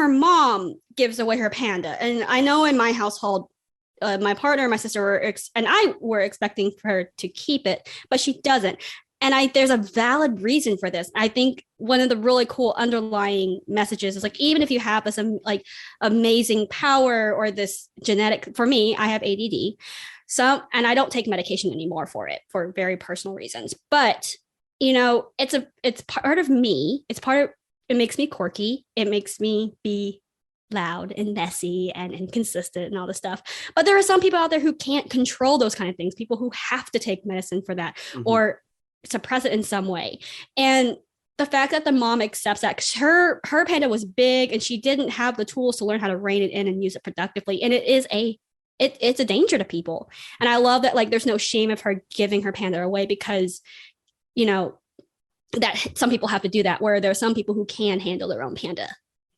mom gives away her panda, and I know in my household, my partner, my sister and I were expecting for her to keep it, but she doesn't. And there's a valid reason for this. I think one of the really cool underlying messages is like, even if you have this like amazing power or this genetic, for me, I have ADD. So, and I don't take medication anymore for it for very personal reasons, but it's part of me. It makes me quirky. It makes me be loud and messy and inconsistent and all this stuff. But there are some people out there who can't control those kind of things. People who have to take medicine for that or suppress it in some way. And the fact that the mom accepts that, because her panda was big and she didn't have the tools to learn how to rein it in and use it productively. And it's a danger to people. And I love that, like, there's no shame of her giving her panda away because, that some people have to do that, where there are some people who can handle their own panda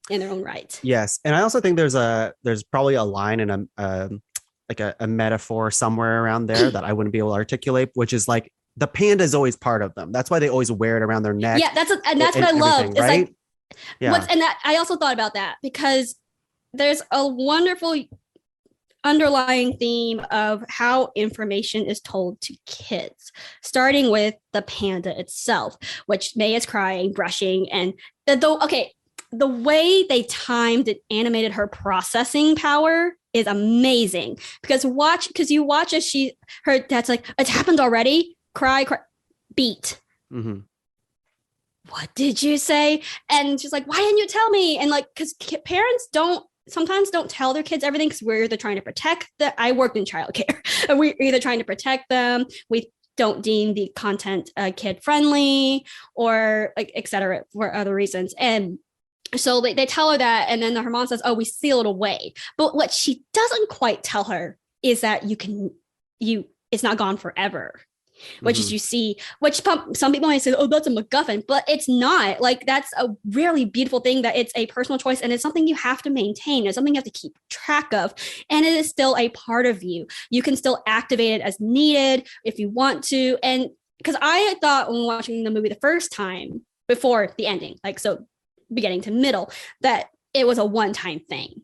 in their own right. Yes. And I also think there's probably a line and a metaphor somewhere around there that I wouldn't be able to articulate, which is like the panda is always part of them. That's why they always wear it around their neck. Yeah, that's what I love. It's right? Like, and that I also thought about that because there's a wonderful underlying theme of how information is told to kids, starting with the panda itself, which May is crying, brushing, and the way they timed and animated her processing power is amazing. Because you watch as her dad's like, it's happened already, cry, beat. Mm-hmm. What did you say? And she's like, why didn't you tell me? And like, because parents sometimes don't tell their kids everything because we're either trying to protect I worked in childcare and we're either trying to protect them. We don't deem the content kid friendly or like, et cetera, for other reasons. And so they tell her that. And then her mom says, oh, we seal it away. But what she doesn't quite tell her is that it's not gone forever. Which is you see, which some people might say, oh, that's a MacGuffin, but it's not. Like, that's a really beautiful thing that it's a personal choice and it's something you have to maintain. It's something you have to keep track of. And it is still a part of you. You can still activate it as needed if you want to. And because I thought when watching the movie the first time before the ending, like, so beginning to middle, that it was a one-time thing.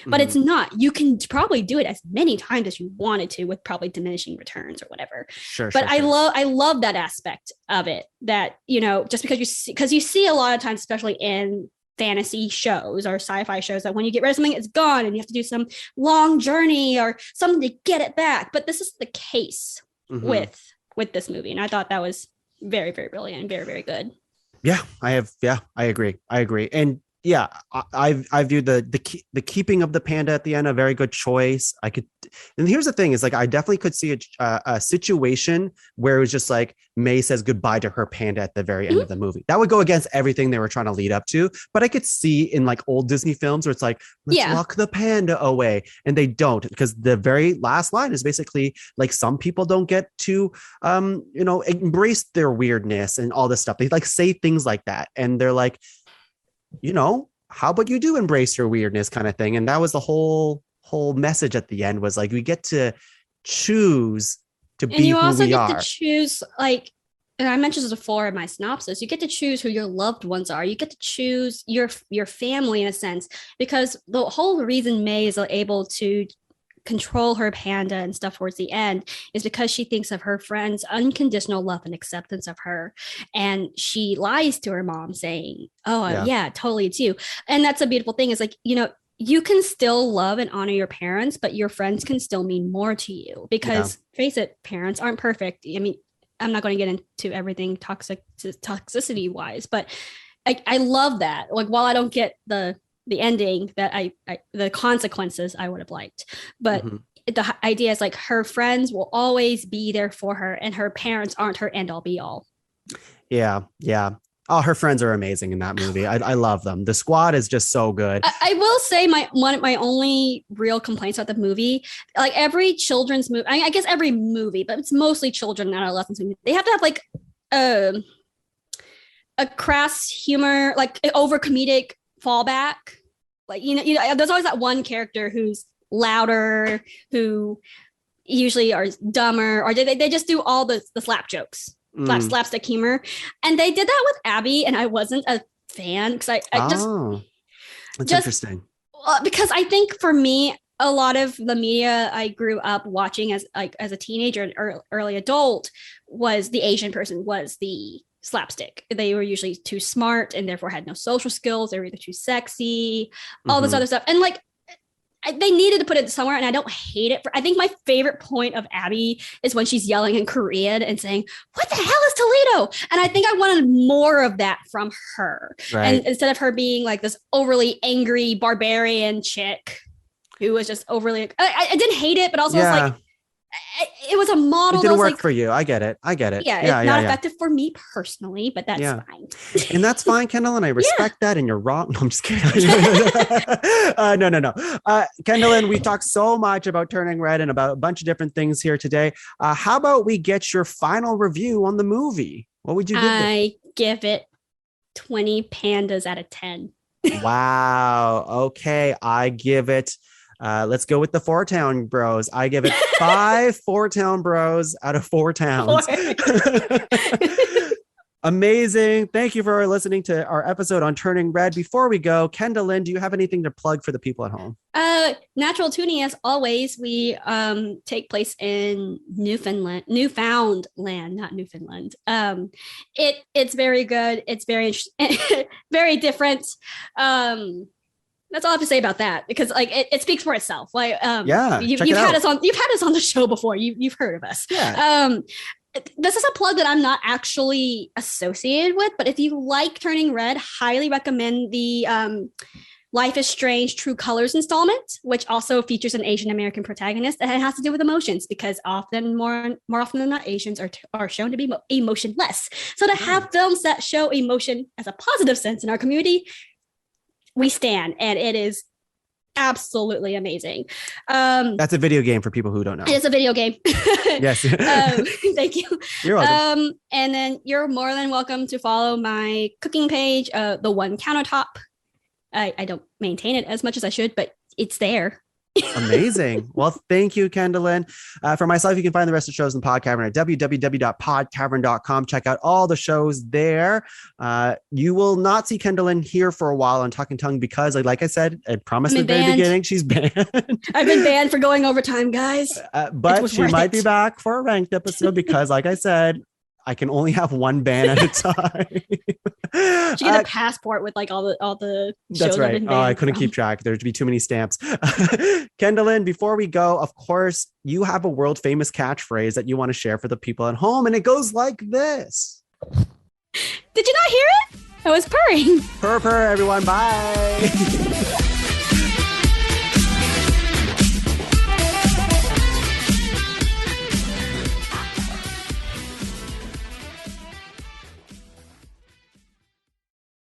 But it's not. You can probably do it as many times as you wanted to with probably diminishing returns or whatever. Sure. I love that aspect of it, that, you know, just because you see a lot of times, especially in fantasy shows or sci-fi shows, that when you get rid of something, it's gone and you have to do some long journey or something to get it back. But this is the case with this movie. And I thought that was very, very brilliant and very, very good. Yeah, I agree. And yeah, I view the keeping of the panda at the end a very good choice. And here's the thing is, like, I definitely could see a situation where it was just like May says goodbye to her panda at the very end of the movie. That would go against everything they were trying to lead up to. But I could see in like old Disney films where it's like, let's lock the panda away, and they don't, because the very last line is basically like, some people don't get to embrace their weirdness and all this stuff. They like say things like that, and they're like, you know, how about you do embrace your weirdness, kind of thing. And that was the whole message at the end, was like, we get to choose to be who we are. And you also get to choose, like, and I mentioned this before in my synopsis, you get to choose who your loved ones are. You get to choose your family in a sense, because the whole reason May is able to control her panda and stuff towards the end is because she thinks of her friend's unconditional love and acceptance of her. And she lies to her mom saying, oh, yeah, totally, it's you. And that's a beautiful thing, is like, you know, you can still love and honor your parents, but your friends can still mean more to you, because face it, parents aren't perfect. I mean, I'm not going to get into everything toxicity wise, but I love that. Like, while I don't get the ending that the consequences I would have liked, but the idea is like, her friends will always be there for her, and her parents aren't her end all be all. Yeah. Oh, her friends are amazing in that movie. I love them. The squad is just so good. I will say my only real complaints about the movie, like every children's movie, I guess every movie, but it's mostly children and adolescents, they have to have like a crass humor, like over comedic fallback. Like, you know, there's always that one character who's louder, who usually are dumber, or they just do all the slap jokes, slapstick humor. And they did that with Abby, and I wasn't a fan, because that's interesting. Because I think for me, a lot of the media I grew up watching as a teenager or early adult was the Asian person, was the slapstick. They were usually too smart and therefore had no social skills. They were either too sexy, all this other stuff. And like, they needed to put it somewhere, and I don't hate it. I think my favorite point of Abby is when she's yelling in Korean and saying, what the hell is Toledo? And I think I wanted more of that from her. Right. And instead of her being like this overly angry barbarian chick who was just overly, I didn't hate it, but also was like, it was a model. It didn't work for you. I get it. Yeah, it's not effective for me personally, but that's fine. And that's fine, Kendall, and I respect that. And you're wrong. No, I'm just kidding. No. Kendalyn, we talked so much about Turning Red and about a bunch of different things here today. How about we get your final review on the movie? What would you give it? I give it 20 pandas out of 10. Wow. Okay. I give it, let's go with the 4 Town Bros. I give it 5 4 Town Bros out of 4 towns. Amazing. Thank you for listening to our episode on Turning Red. Before we go, Kendalyn, do you have anything to plug for the people at home? Natural Toonie, as always, we take place in Newfoundland, not Newfoundland. It's very good. It's very very different. That's all I have to say about that, because like it speaks for itself. Like you've had us on the show before. You've heard of us. Yeah. This is a plug that I'm not actually associated with, but if you like Turning Red, highly recommend the Life is Strange True Colors installment, which also features an Asian American protagonist, and it has to do with emotions, because more often than not, Asians are shown to be emotionless. So to have films that show emotion as a positive sense in our community, we stand, and it is absolutely amazing. That's a video game for people who don't know. It's a video game. Yes. Thank you. You're welcome. And then you're more than welcome to follow my cooking page, The One Countertop. I don't maintain it as much as I should, but it's there. Amazing. Well, thank you, Kendalyn. For myself, you can find the rest of the shows in Pod Cavern at www.podcavern.com. Check out all the shows there. You will not see Kendalyn here for a while on Talking Tongue because, like I said, I promised at the very beginning, she's banned. I've been banned for going overtime, guys. But she might be back for a ranked episode because, like I said, I can only have one ban at a time. She get a passport with like all the shows. That's right. Oh, I couldn't keep track. There'd be too many stamps. Kendalyn, before we go, of course, you have a world famous catchphrase that you want to share for the people at home, and it goes like this. Did you not hear it? I was purring. Purr, everyone. Bye.